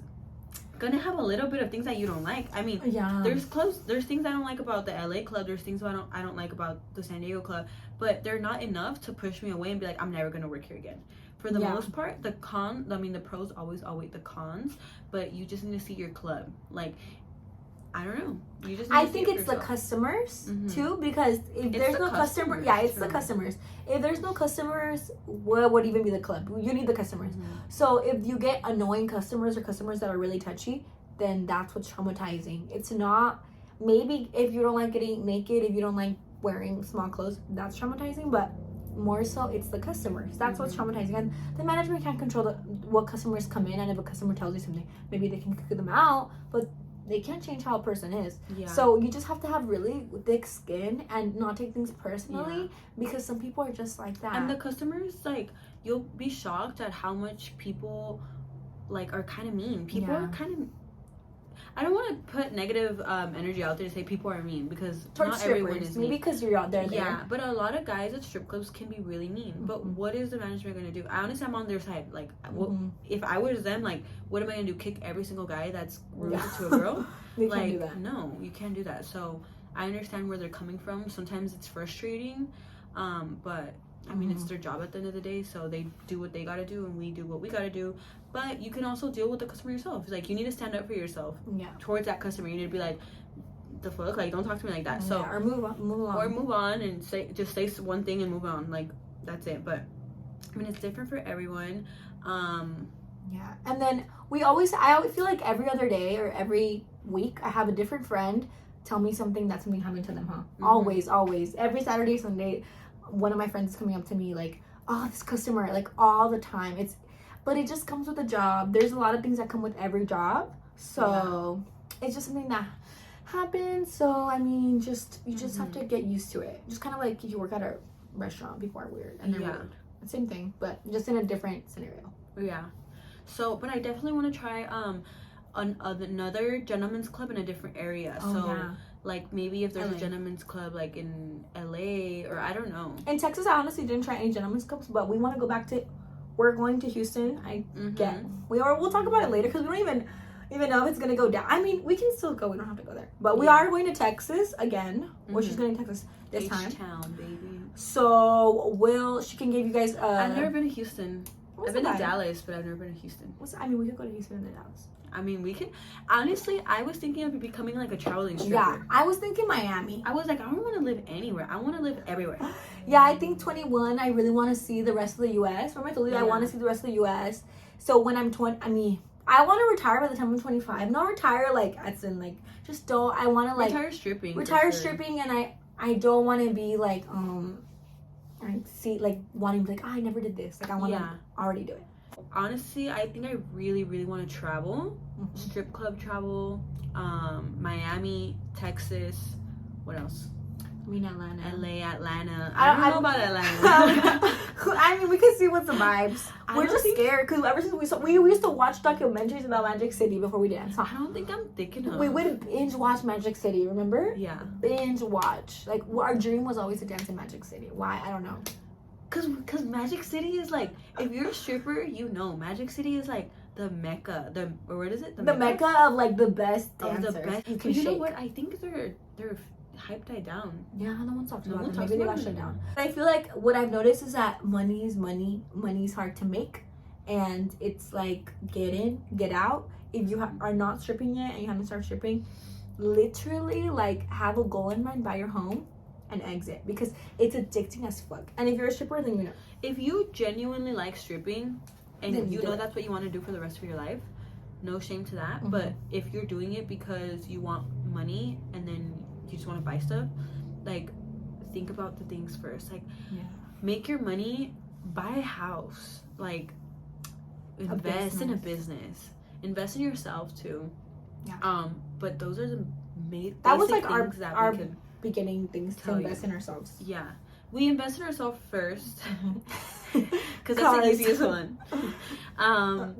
gonna have a little bit of things that you don't like. I mean, there's things I don't like about the LA club, there's things I don't like about the San Diego club, but they're not enough to push me away and be like, I'm never gonna work here again. For the most part, the pros always outweigh the cons, but you just need to see your club. Like, I don't know. You just. I think it's the customers too, because if there's no customer, it's the customers. If there's no customers, what would even be the club? You need the customers. So if you get annoying customers or customers that are really touchy, then that's what's traumatizing. It's not. Maybe if you don't like getting naked, if you don't like wearing small clothes, that's traumatizing. But more so, it's the customers. That's what's traumatizing. And the management can't control what customers come in. And if a customer tells you something, maybe they can kick them out, but they can't change how a person is. Yeah. So you just have to have really thick skin and not take things personally, because some people are just like that. And the customers, like, you'll be shocked at how much people, like, are kind of mean. People are kind of... I don't want to put negative energy out there to say people are mean, because not everyone is mean. Maybe because you're out there. Yeah, but a lot of guys at strip clubs can be really mean. But what is the management going to do? Honestly, I'm on their side. Like, if I was them, like, what am I going to do? Kick every single guy that's rude to a girl? They can't do that. No, you can't do that. So I understand where they're coming from. Sometimes it's frustrating, but I mean, it's their job at the end of the day, so they do what they gotta do and we do what we gotta do. But you can also deal with the customer yourself. Like, you need to stand up for yourself towards that customer. You need to be like, the fuck, like, don't talk to me like that. So or move on and say one thing and move on. Like, that's it. But I mean, it's different for everyone. And then I always feel like every other day or every week I have a different friend tell me something that's something happening to them. Always every Saturday, Sunday, one of my friends is coming up to me like, oh, this customer, like, all the time. But it just comes with the job. There's a lot of things that come with every job, so it's just something that happens. So I mean, you just have to get used to it. Just kind of like if you work at a restaurant, people are weird and they're weird. Same thing, but just in a different scenario. So but I definitely want to try another gentleman's club in a different area. Like, maybe if there's a gentleman's club, like, in LA, or I don't know. In Texas, I honestly didn't try any gentleman's clubs, but we want to go back to... We're going to Houston. We'll talk about it later, because we don't even know if it's going to go down. I mean, we can still go. We don't have to go there. But we are going to Texas again. Well, she's going to Texas this time. H-Town, baby. So, she can give you guys... I've never been to Houston. I've been to Dallas, but I've never been to Houston. I mean, we could go to Houston and then Dallas. I mean, we could. Honestly, I was thinking of becoming like a traveling stripper. Yeah, I was thinking Miami. I was like, I don't want to live anywhere. I want to live everywhere. Yeah, I think 21, I really want to see the rest of the U.S. Remember I told you I want to see the rest of the U.S. So when I'm 20, I mean, I want to retire by the time I'm 25. Not retire like, as in like, just don't. I want to like retire stripping. Stripping, and I don't want to be like I see like wanting to be like, oh, I never did this. Like, I want to already do it. Honestly, I think I really, really want to travel. Strip club travel. Miami, Texas. What else? I mean, Atlanta. LA, Atlanta. I don't know about Atlanta. I mean, we can see what's the vibes. We're just scared because ever since we used to watch documentaries about Magic City before we dance. I don't think I'm thinking of. We would binge watch Magic City, remember? Yeah. Binge watch. Like, our dream was always to dance in Magic City. Why? I don't know. Cause Magic City is like, if you're a stripper, you know Magic City is like the mecca. Or what is it? The mecca of like the best dancers. The best. You can know what? I think their hype died down. Yeah, no one talks about them. Maybe they got shut down. I feel like what I've noticed is that money is money. Money's hard to make, and it's like get in, get out. If you are not stripping yet and you haven't started stripping, literally like have a goal in mind, buy your home and exit, because it's addicting as fuck. And if you're a stripper, then you know. If you genuinely like stripping and then you know that's what you want to do for the rest of your life, no shame to that. But if you're doing it because you want money and then you just want to buy stuff, like, think about the things first. Like, make your money, buy a house, like, invest in a business, invest in yourself too. But those are the that was like our beginning things to invest in ourselves. Yeah, we invest in ourselves first because that's the easiest one.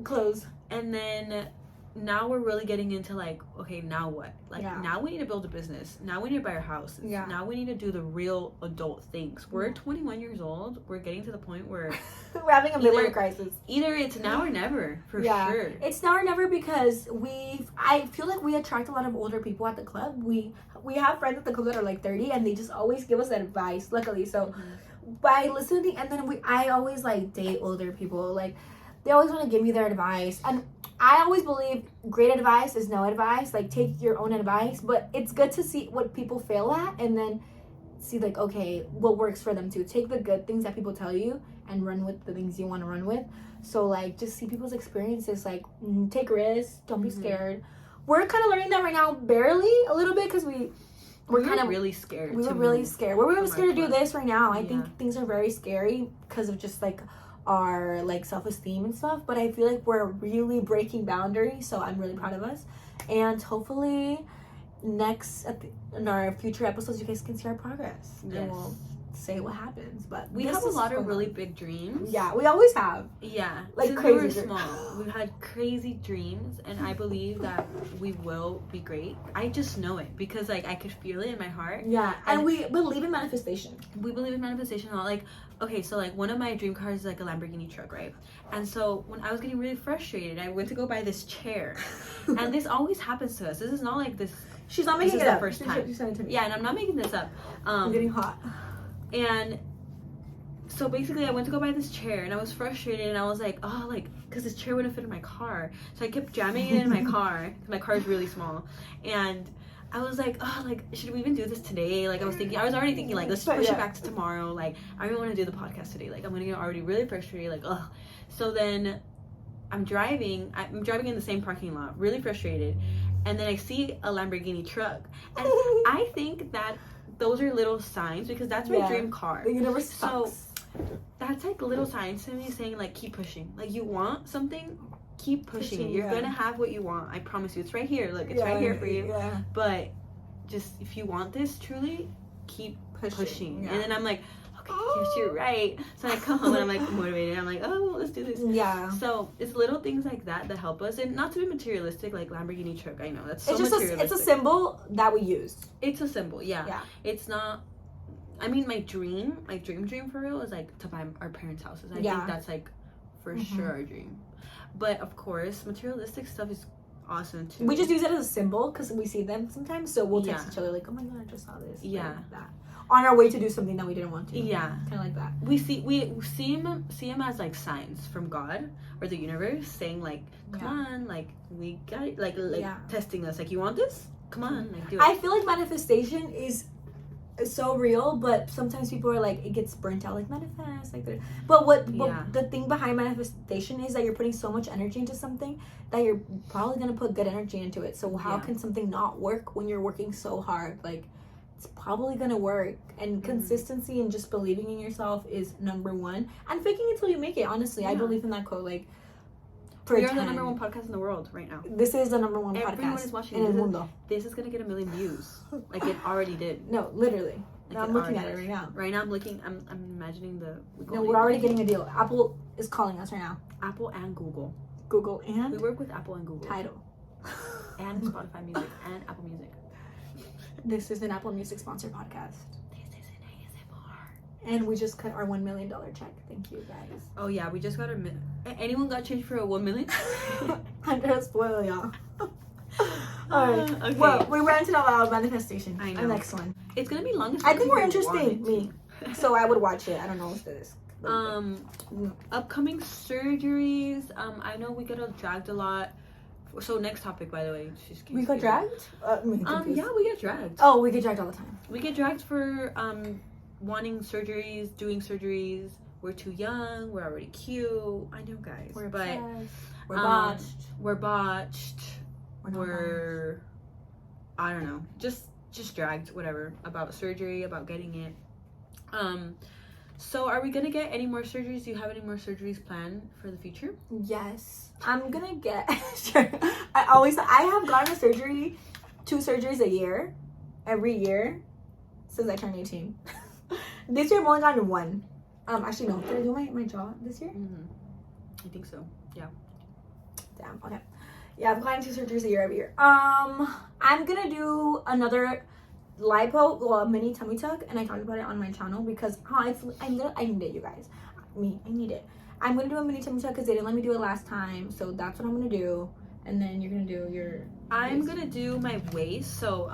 Clothes. And then now we're really getting into like, okay, now what? Like, now we need to build a business. Now we need to buy our house. Now we need to do the real adult things. We're 21 years old. We're getting to the point where we're having a midlife crisis. Either it's now or never, for sure. It's now or never, because I feel like we attract a lot of older people at the club. We have friends at the club that are like 30, and they just always give us advice, luckily. So by listening, and then I always like date older people. Like, they always want to give me their advice. And I always believe great advice is no advice. Like, take your own advice, but it's good to see what people fail at and then see, like, okay, what works for them too. Take the good things that people tell you and run with the things you want to run with. So, like, just see people's experiences. Like, take risks. Don't be scared. We're kind of learning that right now, barely, a little bit, because we're kind of really scared. We were really scared. We're really scared to do this right now. I think things are very scary because of just, like, our, like, self-esteem and stuff. But I feel like we're really breaking boundaries. So I'm really proud of us. And hopefully in our future episodes, you guys can see our progress. Yes. And we'll say what happens. But we have a lot of really big dreams. Yeah, we always have. Yeah, like since crazy. We were small, we've had crazy dreams, and I believe that we will be great. I just know it because, like, I could feel it in my heart. Yeah, and we believe in manifestation. We believe in manifestation. Like, okay, so like one of my dream cars is like a Lamborghini truck, right? And so when I was getting really frustrated, I went to go buy this chair, and this always happens to us. This is not like this. She's not making it up. First time. Yeah, and I'm not making this up. I'm getting hot. And so basically I went to go buy this chair and I was frustrated and I was like, oh, like, because this chair wouldn't fit in my car. So I kept jamming it in my car. My car is really small. And I was like, oh, like, should we even do this today? Like, I was already thinking, like, let's push it back to tomorrow. Like, I don't want to do the podcast today. Like, I'm going to get already really frustrated. Like, ugh. So then I'm driving in the same parking lot, really frustrated. And then I see a Lamborghini truck. And I think that those are little signs because that's my dream car. The universe sucks. So that's like little signs to me saying, like, keep pushing. Like, you want something, keep pushing it. You're gonna have what you want. I promise you. It's right here. Look, it's right here for you. Yeah. But just if you want this truly, keep pushing. Yeah. And then I'm like, okay, yes, you're right. So I come home and I'm like motivated. I'm like, oh, well, let's do this. Yeah. So it's little things like that that help us, and not to be materialistic, like Lamborghini truck. I know that's so materialistic. It's a symbol that we use. It's a symbol, yeah. It's not. I mean, my dream for real is like to buy our parents' houses. I think that's like for sure our dream. But of course, materialistic stuff is awesome too. We just use it as a symbol because we see them sometimes, so we'll text each other like, oh my god, I just saw this. Yeah. Like that. On our way to do something that we didn't want to. Yeah. Kind of like that. We see him as like signs from God or the universe saying, like, come on, like, we got it, like testing us, like, you want this? Come on, like, do it. I feel like manifestation is so real, but sometimes people are like, it gets burnt out, like, manifest, like that. But what the thing behind manifestation is that you're putting so much energy into something that you're probably gonna put good energy into it. So how can something not work when you're working so hard? Like, it's probably gonna work. And consistency and just believing in yourself is number one. And faking it till you make it. Honestly, I believe in that quote. Like, we are the number one podcast in the world right now. This is the number one podcast. Everyone is watching. This is gonna get 1 million views. Like, it already did. No, literally. Like, I'm looking at it right now. Right now, I'm looking. I'm imagining we're already getting a deal. Apple is calling us right now. Apple and Google. Google and we work with Apple and Google. Tidal. And Spotify Music and Apple Music. This is an Apple Music sponsored podcast. This is an ASMR. And we just cut our $1 million check. Thank you, guys. Oh yeah, we just got anyone got changed for a 1 million? I'm gonna spoil y'all. Alright. Okay. Well, we ranted about manifestation. I know. The next one. It's gonna be long. I think we're interesting. Me. So I would watch it. I don't know what this. Upcoming surgeries. I know we got dragged a lot. So next topic, by the way. We got dragged? Yeah, we get dragged. Oh, we get dragged all the time. We get dragged for wanting surgeries, doing surgeries. We're too young. We're already cute. I know, guys. We're botched. We're botched. We're I don't know. Just dragged. Whatever about surgery, about getting it. So are we gonna get any more surgeries? Do you have any more surgeries planned for the future? Yes, I'm gonna get. Sure. I have gotten a surgery, 2 surgeries a year, every year, since I turned 18. This year I've only gotten 1. Actually no. Did I do my jaw this year? I think so. Yeah. Damn. Okay. Yeah, I've gotten 2 surgeries a year every year. I'm gonna do another lipo, mini tummy tuck, and I talked about it on my channel because I need it, you guys. I need it. I'm gonna do a mini tummy tuck because they didn't let me do it last time, so that's what I'm gonna do. And then you're gonna do your. I'm gonna do my waist. So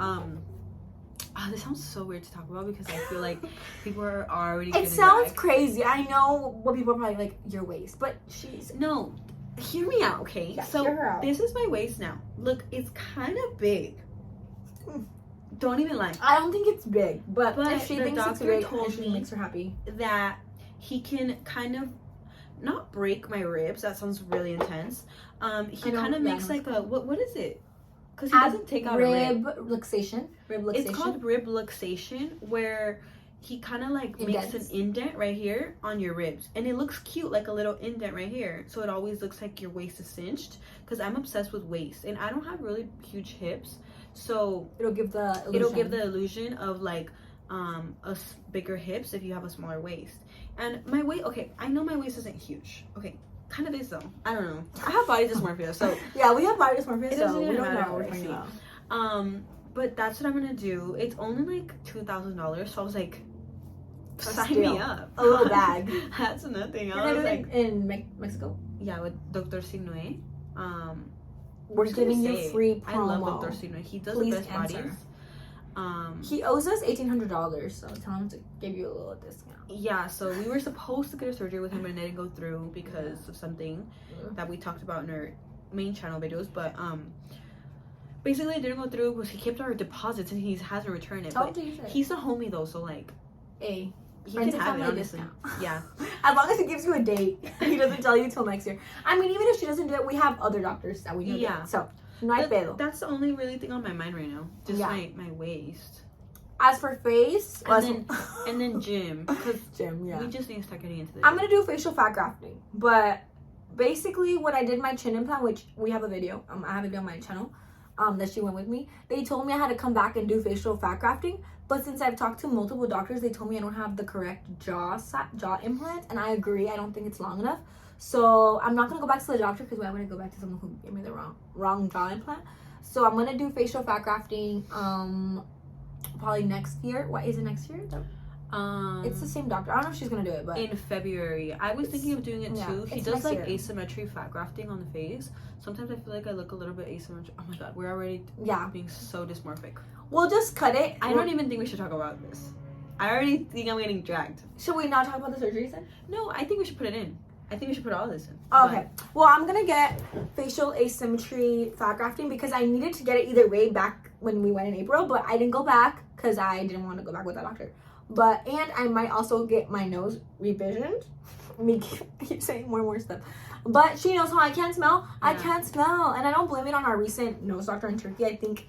this sounds so weird to talk about because I feel like people are already. It sounds crazy. I know what people are probably like, your waist, but she's no. hear me out, okay? Yeah, so hear her out. this is my waist now. Look, it's kind of big. Don't even lie. I don't think it's big, but if she the thinks it's doctor big, told she me makes her happy. that he can kind of not break my ribs. That sounds really intense. He kind of makes like a what is it? Because he doesn't take out a rib. Luxation. Rib luxation. It's called rib luxation, where he kind of like makes an indent right here on your ribs, and it looks cute, like a little indent right here. So it always looks like your waist is cinched. Because I'm obsessed with waist, and I don't have really huge hips, so it'll give the illusion of like bigger hips if you have a smaller waist. And my waist, okay, I know my waist isn't huge. Okay, kind of is though. I don't know. I have body dysmorphia, so yeah, we have body dysmorphia, so we don't matter know what we're talking about. But that's what I'm gonna do. It's only like $2,000, so I was like, sign me up. A little bag. That's nothing. You're gonna do it in Mexico? Yeah, with Dr. Sinue. We're giving you free promo. I love Dr. Sinue. He does the best bodies. He owes us $1,800, so tell him to give you a little discount. Yeah, so we were supposed to get a surgery with him, and it didn't go through because of something that we talked about in our main channel videos. But basically it didn't go through because he kept our deposits and he hasn't returned it. But he's a homie though, so like, he can have it, honestly. Yeah. As long as he gives you a date, he doesn't tell you till next year. I mean, even if she doesn't do it, we have other doctors that we know. Yeah. So, no hay pedo. That's the only really thing on my mind right now. Just my waist. As for face, and then gym. Gym, yeah. We just need to start getting into this. I'm gonna do facial fat grafting, but basically when I did my chin implant, which we have a video, I have a video on my channel, that she went with me. They told me I had to come back and do facial fat grafting. But since I've talked to multiple doctors, they told me I don't have the correct jaw implant, and I agree. I don't think it's long enough. So I'm not gonna go back to the doctor because why would I go back to someone who gave me the wrong jaw implant? So I'm gonna do facial fat grafting probably next year. What is it next year? It's the same doctor. I don't know if she's gonna do it, but in February. I was thinking of doing it too. He does like asymmetry fat grafting on the face. Sometimes I feel like I look a little bit asymmetric. Oh my god, we're already being so dysmorphic. We'll just cut it. I don't even think we should talk about this. I already think I'm getting dragged. Should we not talk about the surgeries then? No, I think we should put it in. I think we should put all this in. Okay. Well, I'm gonna get facial asymmetry fat grafting because I needed to get it either way back when we went in April, but I didn't go back because I didn't want to go back with that doctor. And I might also get my nose revisioned. I keep saying more and more stuff. But she knows how I can't smell. Yeah. I can't smell. And I don't blame it on our recent nose doctor in Turkey. I think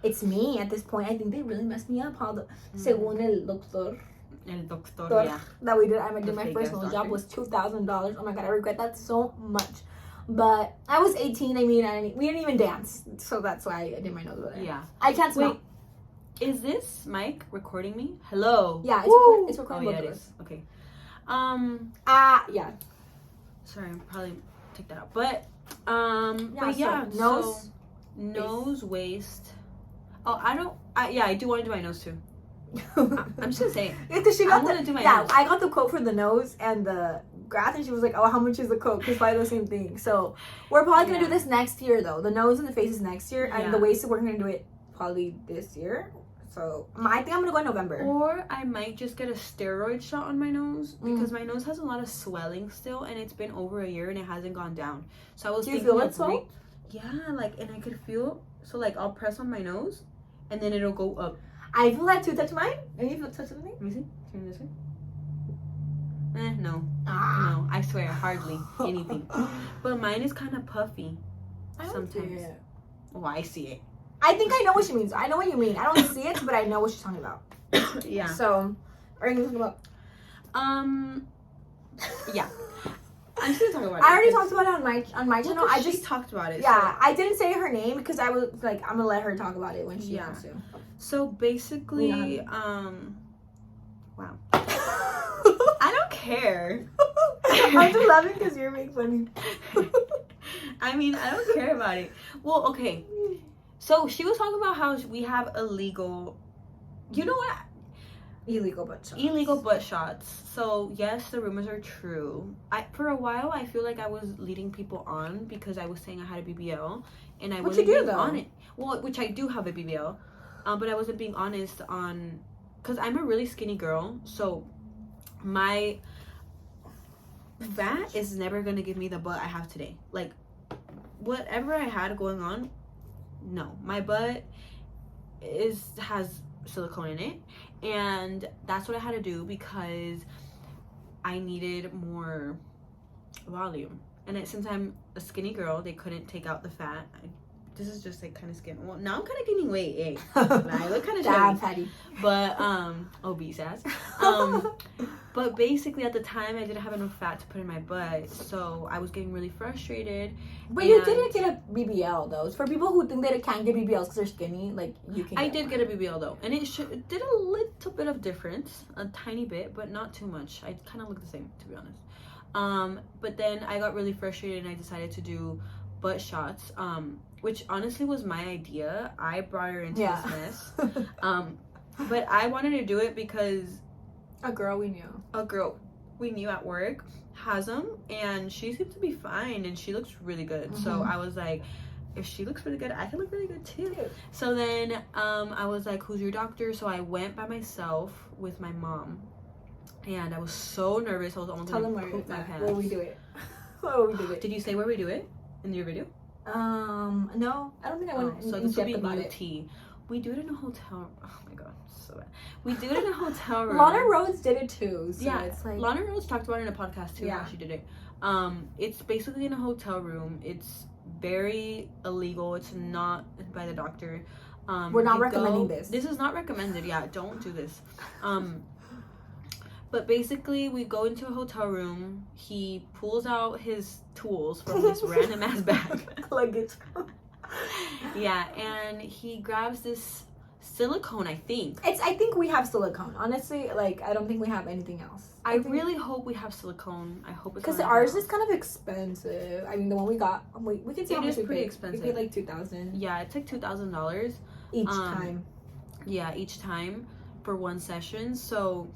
it's me at this point. I think they really messed me up. How the según el doctor. Yeah. That we did. I did my first nose job was $2,000. Oh my god, I regret that so much. But I was 18. I mean, we didn't even dance. So that's why I did my nose over there. Yeah. I can't smell. Wait. Is this mic recording me? Hello. Yeah, it's recording both of us. Okay. Yeah. Sorry, I'll probably take that out. But nose, waist. Oh, I do want to do my nose too. I'm just gonna say it. Because she got nose. I got the quote for the nose and the graft, and she was like, "Oh, how much is the quote?" Because probably the same thing. So we're probably gonna do this next year, though. The nose and the face is next year, and the waist we're gonna do it probably this year. So I think I'm gonna go in November. Or I might just get a steroid shot on my nose because my nose has a lot of swelling still, and it's been over a year and it hasn't gone down. So I was thinking, feel it swell? Yeah, and I could feel. So I'll press on my nose, and then it'll go up. I feel that too. Touch mine. And you feel touch something? Let me see. Turn this way. No. No, I swear, hardly anything. But mine is kind of puffy. Sometimes. Oh, I see it. I think I know what she means. I know what you mean. I don't see it, but I know what she's talking about. Yeah. So, are you gonna talk about? Yeah. I'm just gonna talk about it. I already talked about it on my channel. I just talked about it. Yeah, I didn't say her name because I was like, I'm gonna let her talk about it when she wants to. So basically, wow. I don't care. I'm just laughing because you're being funny. I mean, I don't care about it. Well, okay. So she was talking about how we have illegal, you know what? Illegal butt shots. Illegal butt shots. So yes, the rumors are true. For a while, I feel like I was leading people on because I was saying I had a BBL, and I wasn't being on it. Well, which I do have a BBL, but I wasn't being honest on, because I'm a really skinny girl. So my That is never gonna give me the butt I have today. Like, whatever I had going on, no, my butt has silicone in it, and that's what I had to do because I needed more volume. And since I'm a skinny girl, they couldn't take out the fat. This is just like kind of skin. Well, now I'm kind of gaining weight. Eh? I look kind of chubby, but obese ass. But basically, at the time, I didn't have enough fat to put in my butt, so I was getting really frustrated. But you didn't get a BBL though. It's for people who think they can't get BBLs because they're skinny. Like you can. I did get a BBL though, and it did a little bit of difference, a tiny bit, but not too much. I kind of look the same, to be honest. But then I got really frustrated, and I decided to do butt shots. Which honestly was my idea. I brought her into this mess. But I wanted to do it because a girl we knew at work has them, and she seems to be fine, and she looks really good. Mm-hmm. So I was like, if she looks really good, I can look really good too. So then I was like, who's your doctor? So I went by myself with my mom, and I was so nervous. I was almost gonna poop my pants. Where we do it? Where we do it? Did you say where we do it in your video? No, I don't think I went. So this will be new tea. We do it in a hotel. Oh my god, so bad. We do it in a hotel room. Lana Rhodes did it too. So yeah, it's like Lana Rhodes talked about it in a podcast too. Yeah, she did it. It's basically in a hotel room. It's very illegal. It's not by the doctor. We're not recommending this. This is not recommended. Yeah, don't do this. But basically, we go into a hotel room. He pulls out his tools from this random ass bag. Luggage. Yeah, and he grabs this silicone, I think. I think we have silicone. Honestly, like, I don't think we have anything else. I really hope we have silicone. I hope it's because ours is kind of expensive. I mean, the one we got, we can see how much it is pretty expensive. We paid like $2,000. Yeah, it's like $2,000 each time. Yeah, each time for one session. So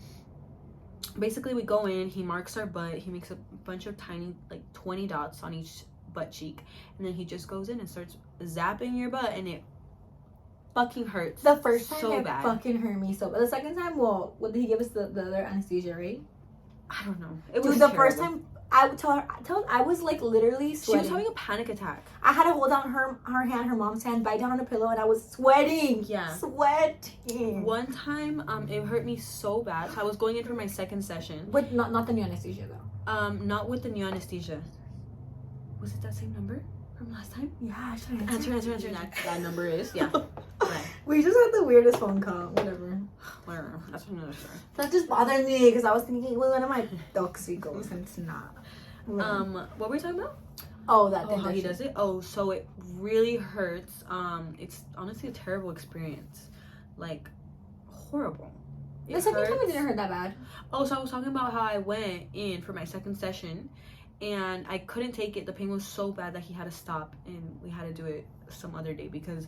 basically, we go in. He marks our butt. He makes a bunch of tiny, like 20 dots on each butt cheek, and then he just goes in and starts zapping your butt, and it fucking hurts. The first time so it bad. Fucking hurt me so bad. The second time, well, what did he give us the other anesthesia, right? I don't know. It was the first time. I would tell her I was like literally sweating. She was having a panic attack. I had to hold down her hand, her mom's hand, bite down on a pillow, and I was sweating. Yeah. Sweating. One time, it hurt me so bad. So I was going in for my second session. But not the new anesthesia though. Not with the new anesthesia. Was it that same number from last time? Yeah, answer. That number is, yeah. Right. We just had the weirdest phone call. Whatever. That's another story. That just bothered me because I was thinking it was one of my toxicos, and it's not. What were we talking about? Oh, that how he does it. Oh, so it really hurts. It's honestly a terrible experience, like horrible. The second time it didn't hurt that bad. Oh, so I was talking about how I went in for my second session, and I couldn't take it. The pain was so bad that he had to stop, and we had to do it some other day because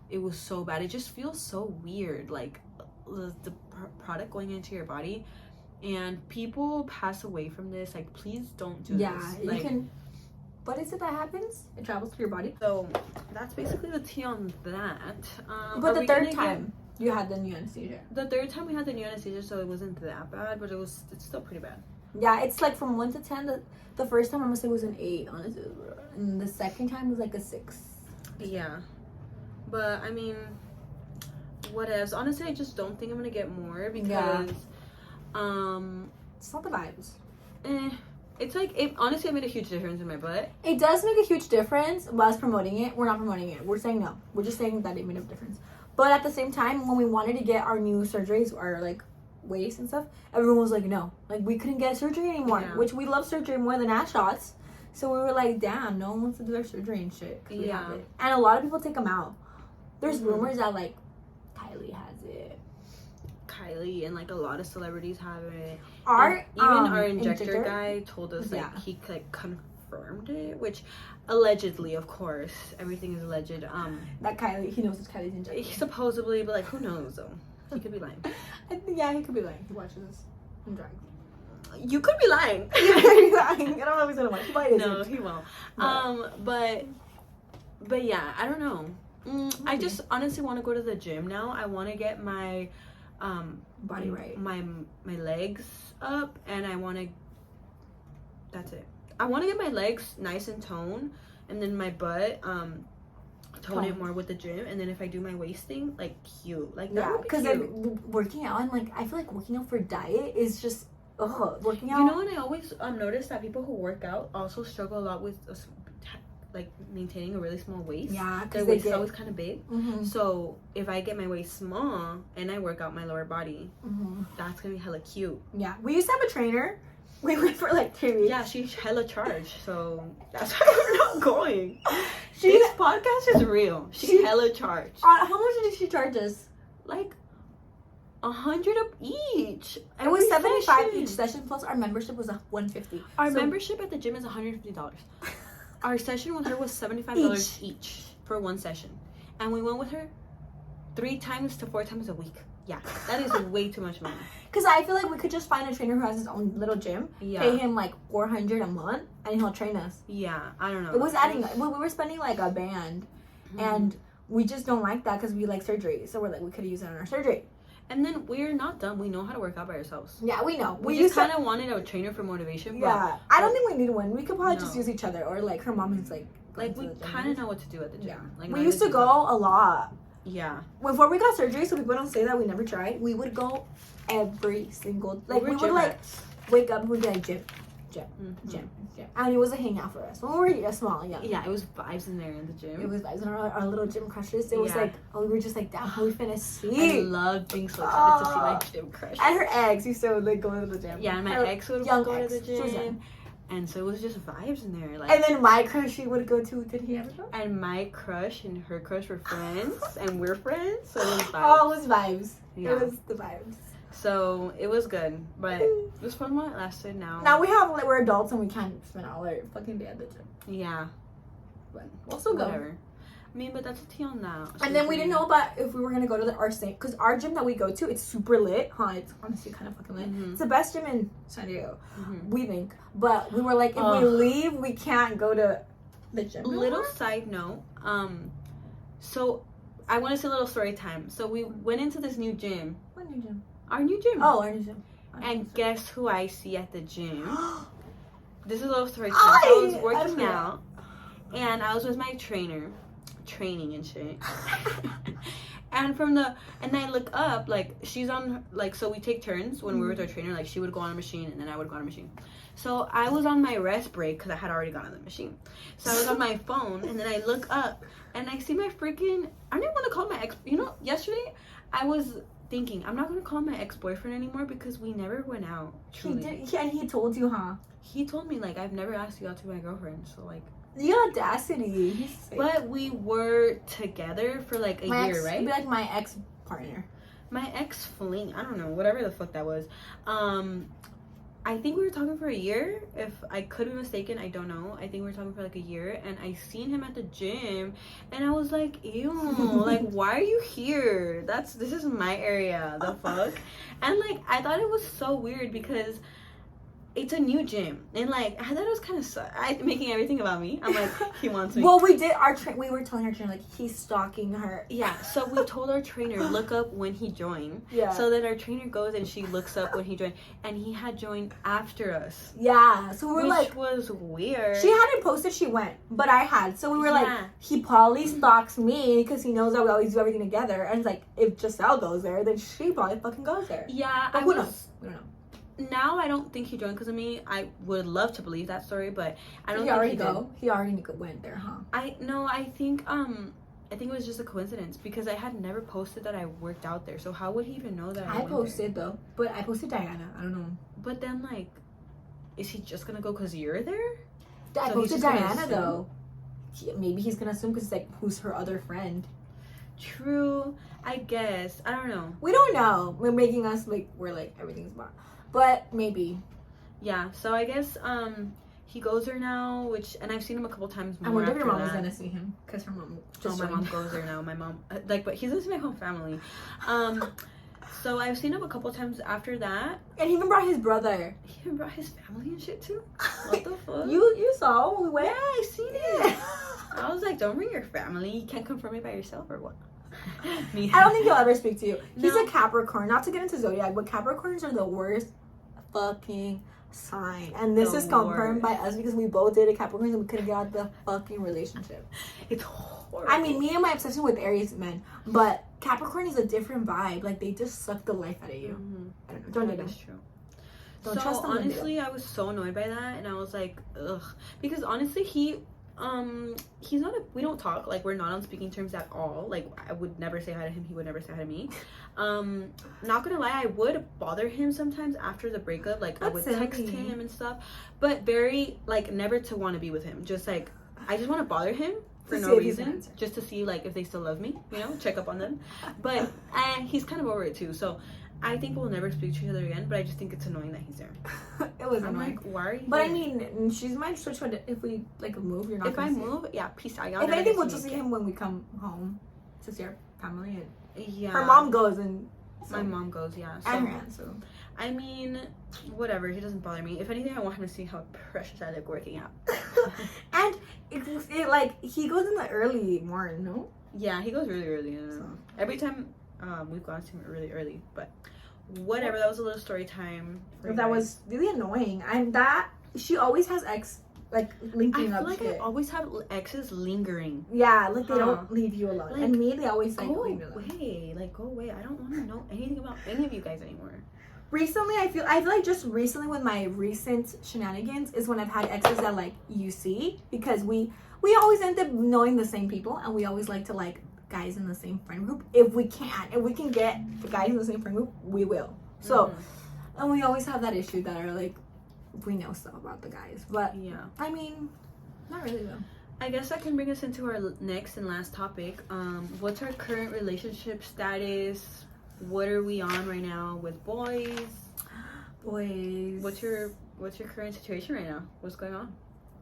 it was so bad. It just feels so weird, like the product going into your body, and people pass away from this. Like, please don't do this. Yeah, you can. What is it that happens? It travels through your body. So that's basically the tea on that. But the third time you had the new anesthesia. The third time we had the new anesthesia, so it wasn't that bad, but it's still pretty bad. Yeah, it's like from 1 to 10. The first time I must say was an 8, honestly, and the second time was like a 6. Yeah, but I mean, what else? Honestly, I just don't think I'm gonna get more because, it's not the vibes. It's like honestly, it made a huge difference in my butt. It does make a huge difference. While us promoting it, we're not promoting it. We're saying no. We're just saying that it made a difference. But at the same time, when we wanted to get our new surgeries, our like waist and stuff, everyone was like, no, like we couldn't get surgery anymore. Yeah. Which we love surgery more than ass shots. So we were like, damn, no one wants to do their surgery and shit. Yeah. And a lot of people take them out. There's rumors that like Kylie has it. Kylie and like a lot of celebrities have it. Our injector guy told us like he like confirmed it, which allegedly, of course, everything is alleged. That Kylie, he knows it's Kylie's injector. Supposedly, but like who knows though? He could be lying. Yeah, he could be lying. He watches us and drags. You could be lying. He could be lying. I don't know if he's gonna watch. No, he won't. But yeah, I don't know. I just honestly want to go to the gym now. I want to get my body right, my legs up, and I want to that's it. I want to get my legs nice and toned, and then my butt tone it more with the gym, and then if I do my waist thing, like cute, like that. Yeah, because like working out, and like I feel like working out for diet is just working out. You know, and I always notice that people who work out also struggle a lot with like maintaining a really small waist. Yeah, because their waist is always kind of big. So if I get my waist small and I work out my lower body, that's gonna be hella cute. Yeah, we used to have a trainer. We went for like 2 weeks. Yeah, she's hella charged, so that's why we're not going. This podcast is real. She's hella charged. How much did she charge us? Like 100 each. It was 75 each session, plus our membership was $150. Our membership at the gym is $150. Our session with her was $75 each for one session, and we went with her 3 times to 4 times a week. Yeah, that is way too much money. Because I feel like we could just find a trainer who has his own little gym, pay him like $400 a month, and he'll train us. Yeah, I don't know. It was adding. We were spending like a band, and we just don't like that because we like surgery. So we're like, we could use it on our surgery. And then we're not dumb. We know how to work out by ourselves. Yeah, we know. We just kind of wanted a trainer for motivation. Yeah, I don't think we need one. We could probably just use each other, or like her mom is like we kind of know what to do at the gym. Yeah. Like we used to go a lot. Yeah. Before we got surgery, so people don't say that we never tried. We would go every single we would like wake up and we'd be like gym. And it was a hangout for us when we were small, young. Yeah, it was vibes in there in the gym. It was vibes in our little gym crushes. It was like we were just like down. We finna see. I love being so excited to see my gym crush. And her ex used to like go to the gym. Yeah, and my ex would go to the gym. And so it was just vibes in there. Like, and then my crush, she would go to. Did he ever go? And my crush and her crush were friends, and we're friends. So it was vibes. Oh, it was vibes. Yeah. It was the vibes. So it was good, but it was fun while it lasted. Now we're adults and we can't spend all our fucking day at the gym. Yeah, but we'll still go. Whatever. I mean, but that's a tea on that. And then we didn't know about if we were gonna go to our same, because our gym that we go to, it's super lit, huh? It's honestly kind of fucking lit. It's the best gym in San Diego, we think. But we were like, if we leave, we can't go to the gym. Little side note, so I want to say a little story time. So we went into this new gym. What new gym? Our new gym. Oh, our new gym. And guess who I see at the gym? This is a little story time. I was working out, and I was with my trainer, training and shit. And I look up, like, she's on, like, so we take turns when we're with our trainer. Like, she would go on a machine, and then I would go on a machine. So I was on my rest break because I had already gone on the machine. So I was on my phone, and then I look up, and I see my freaking, I don't even want to call my ex, yesterday I was thinking, I'm not going to call my ex-boyfriend anymore because we never went out, truly. And he told you, huh? He told me, like, I've never asked you out to be my girlfriend, so, like. The audacity. But we were together for, like, a year, right? Be like my ex-partner. My ex-fling, I don't know, whatever the fuck that was. I think we were talking for a year. If I could be mistaken, I don't know. I think we were talking for like a year, and I seen him at the gym, and I was like, ew, like, why are you here? This is my area, the fuck? And like, I thought it was so weird because it's a new gym, and like, I thought it was kind of making everything about me. I'm like, he wants me. Well, we did we were telling our trainer, like, he's stalking her. Yeah, so we told our trainer, look up when he joined. Yeah. So then our trainer goes and she looks up when he joined, and he had joined after us. Yeah, so we were like, which was weird. She hadn't posted she went, but I had. So we were like, he probably stalks me because he knows that we always do everything together, and like, if Giselle goes there, then she probably fucking goes there. Yeah, but who knows? We don't know. Now I don't think he joined because of me. I would love to believe that story, but I don't think he did. He already went there, huh? I think it was just a coincidence because I had never posted that I worked out there. So how would he even know that I went posted there? Though, but I posted Diana. I don't know. But then, like, is he just gonna go because you're there? I posted Diana though. Maybe he's gonna assume because it's like, who's her other friend? True, I guess. I don't know. We don't know. We're making us like we're like everything's bad. But maybe. Yeah, so I guess he goes there now, and I've seen him a couple times more. I wonder if your mom is gonna see him because her mom. My mom goes there now. My mom, but he's gonna see my whole family. So I've seen him a couple times after that. And he even brought his brother. He even brought his family and shit too. What the fuck? You saw when we went? Yeah, I seen it. I was like, don't bring your family. You can't confirm it by yourself or what? I don't think he'll ever speak to you. He's a Capricorn. Not to get into zodiac, but Capricorns are the worst fucking sign. And this is confirmed by us because we both dated Capricorns and we couldn't get out of the fucking relationship. It's horrible. I mean, me and my obsession with Aries men, but Capricorn is a different vibe. Like, they just suck the life out of you. I don't know. Don't do That's true. Don't trust them. Honestly, I was so annoyed by that, and I was like, ugh, because honestly, he's not we don't talk, like, we're not on speaking terms at all. Like, I would never say hi to him, he would never say hi to me. Not gonna lie, I would bother him sometimes after the breakup. Like, I would text him and stuff, but very, like, never to want to be with him. Just like, I just want to bother him for no reason, just to see, like, if they still love me, you know, check up on them. But and he's kind of over it too, so I think we'll never speak to each other again, but I just think it's annoying that he's there. It was I'm annoying. like, why are you But here? I mean, she's my switch if we, like, move. You're not if I move, yeah, peace out. If anything, we'll just see him when we come home to see our family. And yeah. her mom goes and... My mom goes, yeah. So, and her aunt, so... I mean, whatever. He doesn't bother me. If anything, I want him to see how precious I look working out. And, like, he goes in the early morning, no? Yeah, he goes really early. So. Every time we've gone to him really early, but... Whatever, that was a little story time. That was really annoying. And that, she always has ex, like, linking up I feel like shit. I always have exes lingering. Yeah, like, they don't leave you alone. Like, and me, they always, like, go leave me alone. away. Like, go away. I don't want to know anything about any of you guys anymore. Recently, I feel like just recently with my recent shenanigans is when I've had exes that, like, you see. Because we always end up knowing the same people. And we always like to, like, guys in the same friend group if we can get the guys in the same friend group, we will. So and we always have that issue that are like, we know stuff about the guys, but yeah, I mean, not really though. I guess that can bring us into our next and last topic. What's our current relationship status? What are we on right now with boys? What's your current situation right now? What's going on?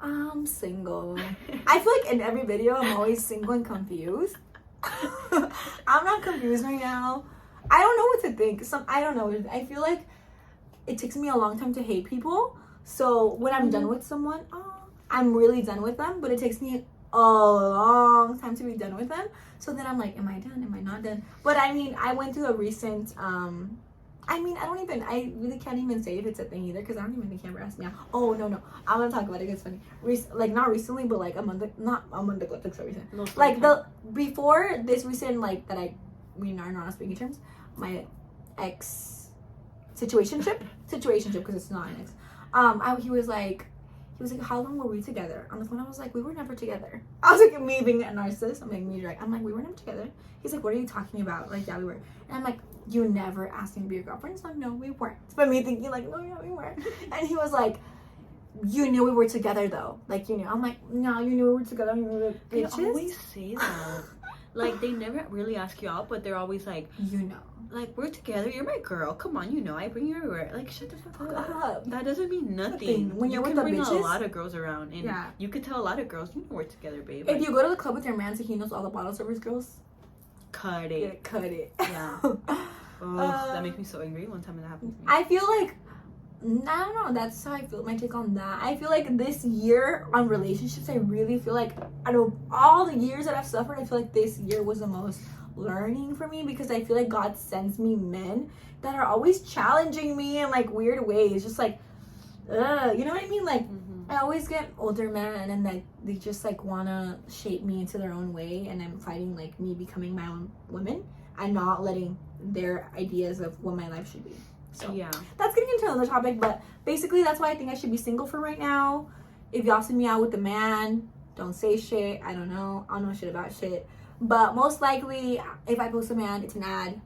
I'm single. I feel like in every video I'm always single and confused. I'm not confused right now. I don't know what to think. I don't know. I feel like it takes me a long time to hate people. So when I'm done with someone, I'm really done with them. But it takes me a long time to be done with them. So then I'm like, am I done? Am I not done? But I mean, I went through a recent, I really can't even say if it's a thing either. Because I don't even think he ever asked me out. Oh, no. I'm going to talk about it. It's funny. Like, not recently, but like not a month ago. That's so recent. Like, before this recent, like, that we are not on speaking terms, my ex situationship because it's not an ex. He was like, how long were we together? On the phone, I was like, we were never together. I was like, me being a narcissist, I'm like, me direct. I'm like, we were never together. He's like, what are you talking about? Like, yeah, we were. And I'm like, you never asked me to be your girlfriend? He's like, no, we weren't. But me thinking like, no, yeah, we weren't. And he was like, you knew we were together though. Like, you knew. I'm like, no, you knew we were together. You were bitches. They always say that. Like, they never really ask you out, but they're always like, you know. Like, we're together, you're my girl. Come on, you know, I bring you everywhere. Like, shut the fuck up. That doesn't mean nothing. When you're with the bitches, you can bring a lot of girls around, and you could tell a lot of girls, you know, we're together, babe. If you go to the club with your man, so he knows all the bottle service girls. Cut it. Yeah, cut it. Yeah. That makes me so angry. One time that happened to me. I feel like, I don't know. That's how I feel. My take on that. I feel like this year on relationships, I really feel like out of all the years that I've suffered, I feel like this year was the most learning for me, because I feel like God sends me men that are always challenging me in like weird ways, just like you know what I mean? Like, I always get older men and like they just like want to shape me into their own way, and I'm fighting like me becoming my own woman and not letting their ideas of what my life should be. So yeah, that's getting into another topic, but basically that's why I think I should be single for right now. If y'all see me out with a man, don't say shit. I don't know shit about shit. But most likely, if I post a man, it's an ad.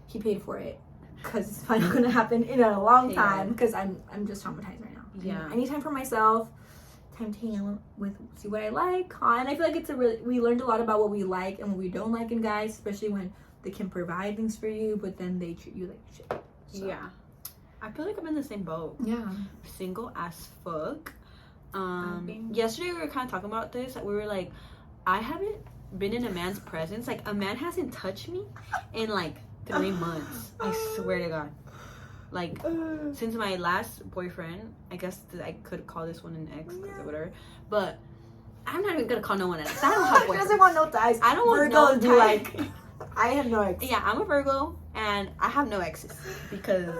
He paid for it, because it's probably not gonna happen in a long time. Because I'm just traumatized right now. Yeah. I need time for myself. Time to hang out with, see what I like. And I feel like we learned a lot about what we like and what we don't like in guys, especially when they can provide things for you, but then they treat you like shit. So. Yeah. I feel like I'm in the same boat. Yeah. Single as fuck. Yesterday we were kind of talking about this. We were like, I haven't been in a man's presence. Like, a man hasn't touched me in like 3 months. I swear to God. Like, since my last boyfriend, I guess I could call this one an ex, or whatever. But I'm not even gonna call no one an ex. I don't have boyfriends. She doesn't want no ties. I don't want no ties. Like, I have no ex. Yeah, I'm a Virgo and I have no exes, because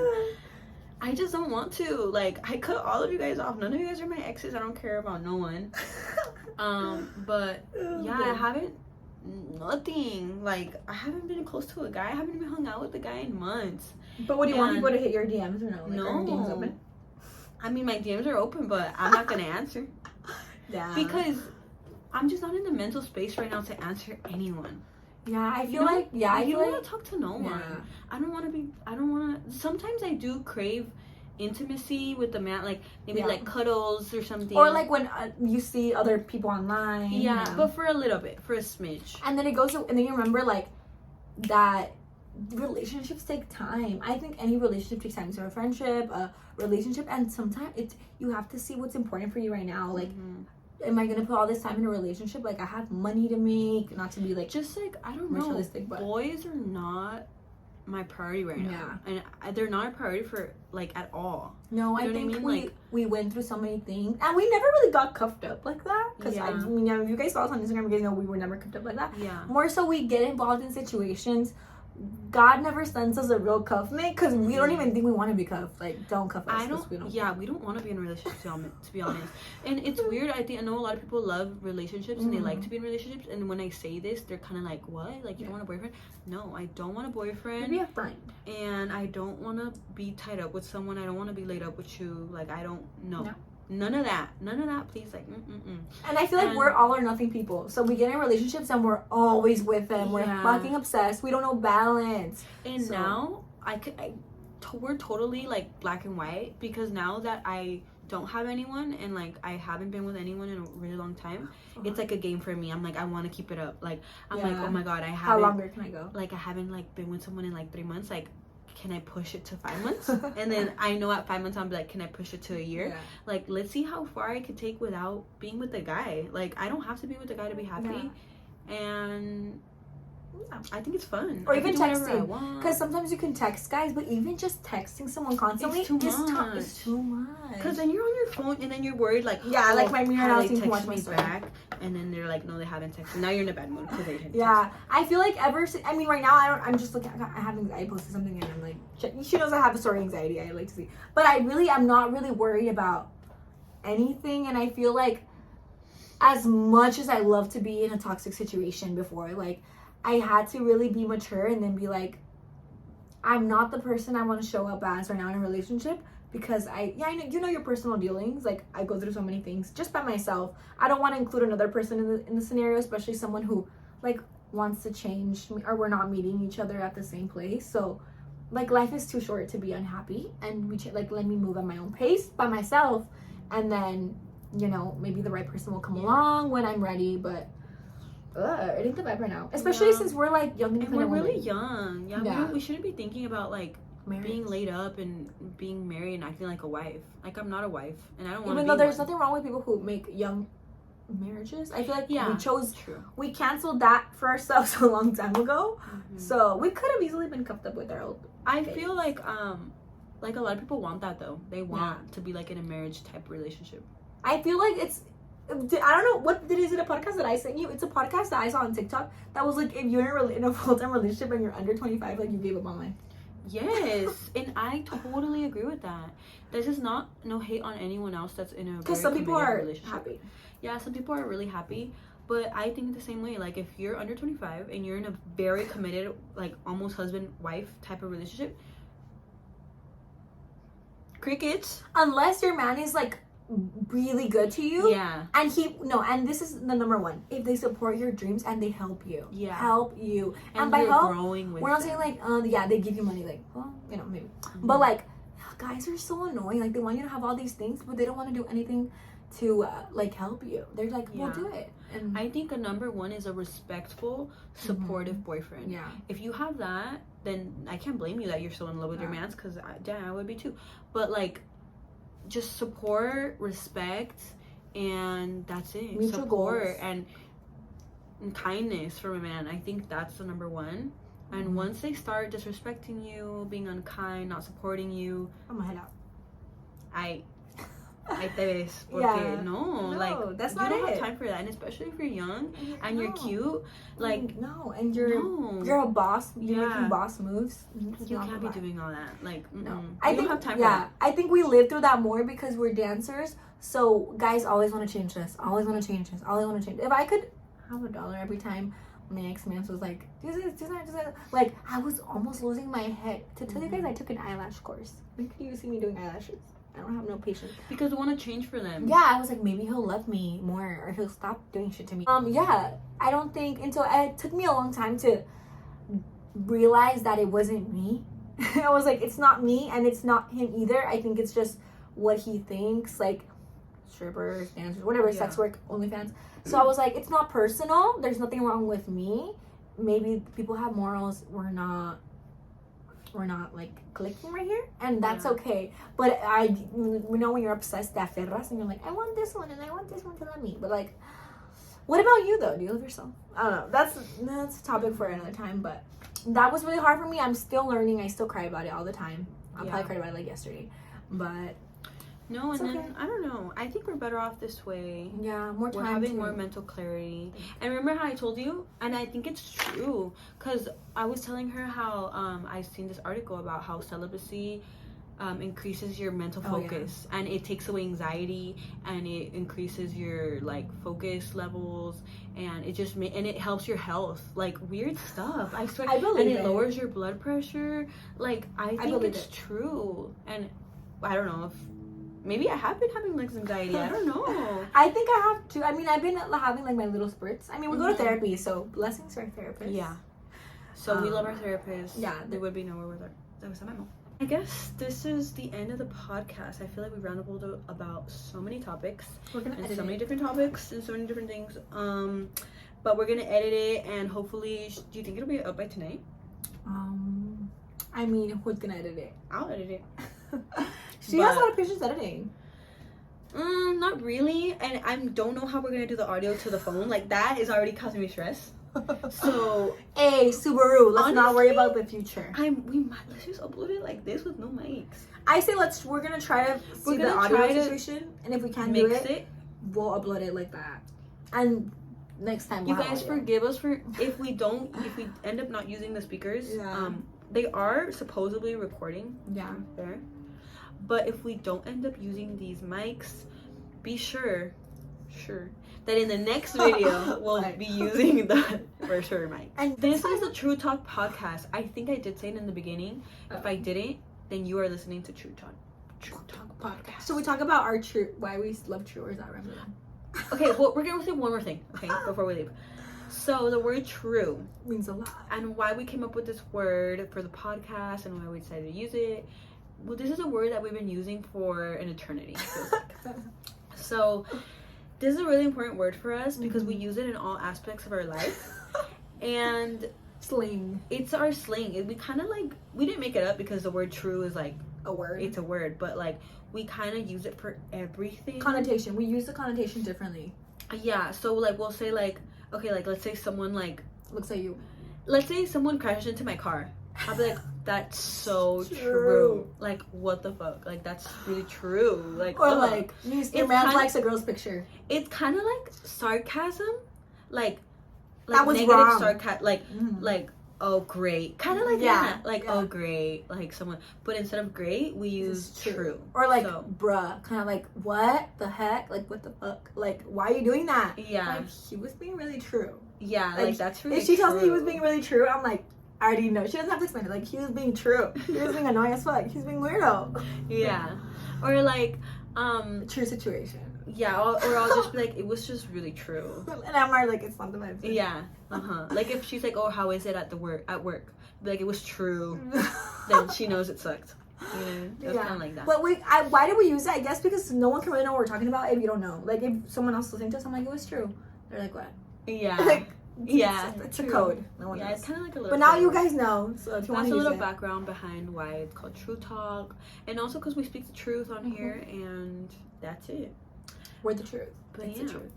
I just don't want to. Like, I cut all of you guys off. None of you guys are my exes. I don't care about no one. But yeah, I haven't. Nothing. Like, I haven't been close to a guy. I haven't even hung out with a guy in months. But what do you want people to hit your DMs or no? Like, no. are your DMs open? I mean, my DMs are open, but I'm not gonna answer. Yeah. Because I'm just not in the mental space right now to answer anyone. Yeah, I feel like I don't want want to talk to no one. I don't want to. Sometimes I do crave intimacy with the man, like maybe like cuddles or something, or like when you see other people online. Yeah, but for a little bit, for a smidge. And then and then you remember like that relationships take time. I think any relationship takes time. So a friendship, a relationship, and sometimes you have to see what's important for you right now. Like, am I gonna put all this time in a relationship? Like, I have money to make, not to be like just like, I don't know. But boys are not my priority right now, and they're not a priority for like at all. No, I think we went through so many things, and we never really got cuffed up like that. Because I mean, you guys saw us on Instagram. You guys know we were never cuffed up like that. Yeah. More so, we get involved in situations. God never sends us a real cuff mate because we don't even think we want to be cuffed. Like, don't cuff us. We don't want to be in a relationship, to be honest. And it's weird. I know a lot of people love relationships and they like to be in relationships. And when I say this, they're kind of like, what? Like, you don't want a boyfriend? No, I don't want a boyfriend. Maybe a friend. And I don't want to be tied up with someone. I don't want to be laid up with you. Like, I don't know. No. None of that, please. Like, And I feel like we're all or nothing people. So we get in relationships and we're always with them. We're fucking obsessed. We don't know balance. And now we're totally like black and white, because now that I don't have anyone and like I haven't been with anyone in a really long time, it's like a game for me. I'm like, I want to keep it up. Like, I'm like, oh my god, I haven't. How longer can I go? Like, I haven't like been with someone in like 3 months. Like, can I push it to 5 months? And then I know at 5 months I'll be like, can I push it to a year? Yeah. Like, let's see how far I could take without being with a guy. Like, I don't have to be with a guy to be happy. Yeah. And I think it's fun. Or even texting, because sometimes you can text guys, but even just texting someone constantly is too much. Because then you're on your phone and then you're worried, like, like my mirror now seems to watch me back, and then they're like, no, they haven't texted. Now you're in a bad mood because they didn't. I feel like right now I'm just looking. I have anxiety. I posted something and I'm like, she knows I have a sort of anxiety. I like to see, but I'm not really worried about anything, and I feel like as much as I love to be in a toxic situation before, like, I had to really be mature and then be like, I'm not the person I want to show up as right now in a relationship, because I know your personal dealings. Like, I go through so many things just by myself. I don't want to include another person in the scenario, especially someone who like wants to change, or we're not meeting each other at the same place. So like, life is too short to be unhappy, and let me move at my own pace by myself, and then maybe the right person will come along when I'm ready. But I think the vibe right now, especially since we're like young and we're really young. We shouldn't be thinking about like being laid up and being married and acting like a wife. Like, I'm not a wife, and I don't want to. Even though there's nothing wrong with people who make young marriages, I feel like we canceled that for ourselves a long time ago. So we could have easily been cuffed up with our old. I feel like a lot of people want that though. They want to be like in a marriage type relationship. I feel like it's. I don't know is it a podcast that I sent you? It's a podcast that I saw on TikTok that was like, if you're in a full-time relationship and you're under 25, like, you gave up on life. Yes, and I totally agree with that. There's just no hate on anyone else that's in a because some people are happy. Yeah, some people are really happy, but I think the same way. Like, if you're under 25 and you're in a very committed, like, almost husband-wife type of relationship, crickets. Unless your man is like really good to you, and and this is the number one, if they support your dreams and they help you, and by help we're not saying like they give you money, like, well, maybe, but like, guys are so annoying. Like, they want you to have all these things, but they don't want to do anything to like help you. They're like, we'll do it. And I think a number one is a respectful, supportive boyfriend. If you have that, then I can't blame you that you're so in love with your man, because I would be too. But like, just support, respect, and that's it. Mutual support and kindness from a man. I think that's the number one. And once they start disrespecting you, being unkind, not supporting you, I'm gonna head out. ahí te ves. Porque Yeah. no, like, that's you not don't it. have time for that. And especially if you're young and you're cute, like, no, and you're a boss. You're making boss moves. You can't be doing all that. Like, no. I don't have time for that. I think we live through that more because we're dancers. So guys always want to change this. Always want to change this. Always want to change. If I could have $1 every time my ex-man was like, do that. Like, I was almost losing my head. To tell you guys, I took an eyelash course. When can you see me doing eyelashes? I don't have no patience. Because we want to change for them. Yeah, I was like, maybe he'll love me more or he'll stop doing shit to me. Yeah, I don't think, and so it took me a long time to realize that it wasn't me. I was like, it's not me and it's not him either. I think it's just what he thinks, like strippers, dancers, whatever, sex work, OnlyFans. So I was like, it's not personal. There's nothing wrong with me. Maybe people have morals. We're not like clicking right here, and that's okay. But we know when you're obsessed, that ferras, and you're like, I want this one and I want this one to love me. But like, what about you though? Do you love yourself? I don't know. That's a topic for another time. But that was really hard for me. I'm still learning. I still cry about it all the time. I probably cried about it like yesterday, but. No, and then I don't know. I think we're better off this way. Yeah, more time. We're having more mental clarity. And remember how I told you? And I think it's true, because I was telling her how I've seen this article about how celibacy increases your mental focus, and it takes away anxiety, and it increases your like focus levels, and it just and it helps your health. Like weird stuff. I swear. I believe and it lowers your blood pressure. Like I think it's true. And I don't know if. Maybe I have been having like anxiety. I don't know. I think I have too. I mean, I've been having like my little spurts. I mean, we go to therapy, so blessings to our therapist. Yeah. So we love our therapist. Yeah. They would be nowhere with our. I guess this is the end of the podcast. I feel like we rambled about so many topics. We're gonna edit so many different topics and so many different things. But we're gonna edit it, and hopefully, do you think it'll be up by tonight? I mean, who's gonna edit it? I'll edit it. She has a lot of patience editing. Not really, and I don't know how we're gonna do the audio to the phone. Like that is already causing me stress. So, hey, Subaru, let's not worry about the future. Let's just upload it like this with no mics. I say we're gonna try to see the audio situation, and if we can't do it, we'll upload it like that. And next time, you guys forgive us for if we end up not using the speakers. Yeah. They are supposedly recording. Yeah. There. But if we don't end up using these mics, be sure that in the next video we'll be using the for sure mic. And this is the True Talk podcast. I think I did say it in the beginning. If I didn't, then you are listening to True Talk podcast. So we talk about our why we love true, or is that rambling? Okay, well we're gonna say one more thing, okay, before we leave. So the word true means a lot, and why we came up with this word for the podcast and why we decided to use it. Well, this is a word that we've been using for an eternity. So this is a really important word for us because we use it in all aspects of our life. And slang. It's our slang. We kind of we didn't make it up because the word true is like a word. It's a word, but like we kind of use it for everything. Connotation. We use the connotation differently. Yeah. So like we'll say like, okay, like let's say someone like looks at you. Let's say someone crashed into my car. I'll be like, that's so true. Like, what the fuck? Like, that's really true. Like, or like, your man likes a girl's picture. It's kind of like sarcasm, like that was negative wrong. Sarcasm, like oh great, kind of like that. Like oh great, like someone. But instead of great, we use true. Or like bruh, kind of like what the heck? Like what the fuck? Like why are you doing that? Yeah, like he was being really true. Yeah, like that's really. If she tells me he was being really true, I'm like, I already know. She doesn't have to explain it. Like, he was being true. He was being annoying as fuck. He's being weirdo. Yeah. Or like, true situation. Yeah, or I'll just be like, it was just really true. And I'm like, it's not the best. Yeah. Like if she's like, oh, how is it at work? Be like, it was true. Then she knows it sucked. Yeah. It's kind of like that. But why do we use it? I guess because no one can really know what we're talking about if you don't know. Like if someone else listening to us, I'm like, it was true. They're like, what? Yeah. Like, yeah, it's a code. No one knows. It's kind of like a little. But now you guys know. So if you want that's to a little background behind why it's called True Talk, and also because we speak the truth on here, and that's it. We're the truth. But it's the truth.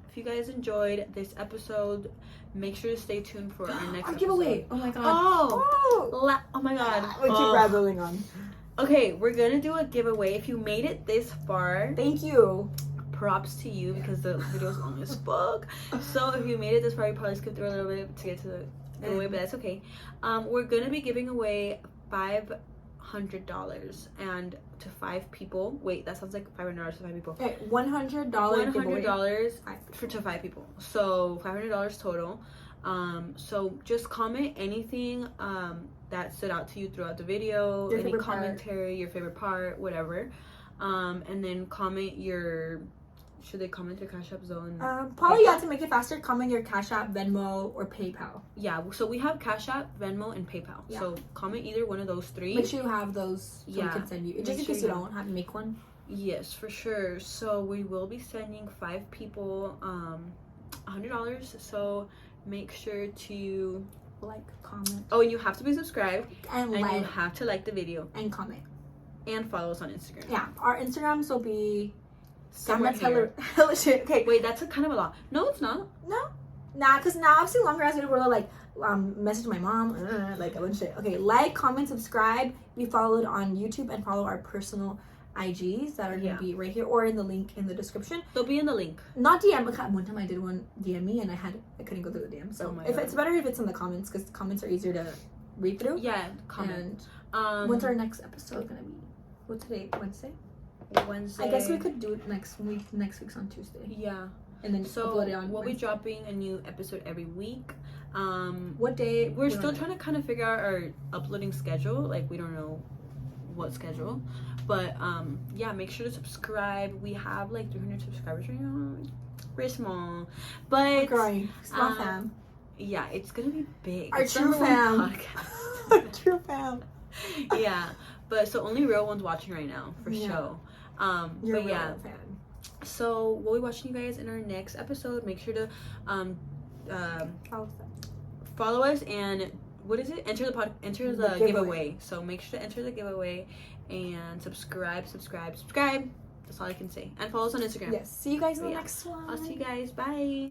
If you guys enjoyed this episode, make sure to stay tuned for our next giveaway. Oh my god. Oh my god. We keep rambling on. Okay, we're gonna do a giveaway. If you made it this far, thank you. Props to you because the video's long as fuck. So if you made it this far, you probably skipped through a little bit to get to the giveaway, but that's okay. We're gonna be giving away $500 and to 5 people. Wait, that sounds like $500 to 5 people. Okay, $100 to 5 people. So $500 total. So just comment anything that stood out to you throughout the video, any commentary, your favorite part, whatever. And then comment your, should they comment your Cash App, Zone? Probably you have to make it faster. Comment your Cash App, Venmo, or PayPal. Yeah, so we have Cash App, Venmo, and PayPal. Yeah. So comment either one of those 3. Make sure you have those so we can send you. Just in case you don't have to make one. Yes, for sure. So we will be sending 5 people $100. So make sure to like, comment. Oh, and you have to be subscribed. And you have to like the video. And comment. And follow us on Instagram. Yeah, our Instagrams will be... Somewhere here. Shit. Okay. Wait, that's a kind of a lot. No, it's not. No. Nah, because now I've seen longer ass videos where they're like, message my mom, like a bunch of shit. Okay, like, comment, subscribe. Be followed on YouTube and follow our personal IGs that are gonna be right here or in the link in the description. They'll be in the link. Not DM. One time I did one DM me and I couldn't go through the DM. So if it's better if it's in the comments because comments are easier to read through. Yeah, comment. And when's our next episode gonna be? What's today? Wednesday. I guess we could do it next week. Next week's on Tuesday. Yeah. And then upload it on we'll be dropping a new episode every week. What day? We're still trying to kind of figure out our uploading schedule. Like, we don't know what schedule. But yeah, make sure to subscribe. We have like 300 subscribers right now. We're small. But we're growing. Small fam. Yeah, it's gonna be big. Our true fam. Our true fam. Yeah. But so only real ones watching right now for sure. You're but yeah. A fan. So we'll be watching you guys in our next episode. Make sure to follow us and what is it? Enter the giveaway. So make sure to enter the giveaway and subscribe. That's all I can say. And follow us on Instagram. Yes. See you guys in the next one. I'll see you guys. Bye.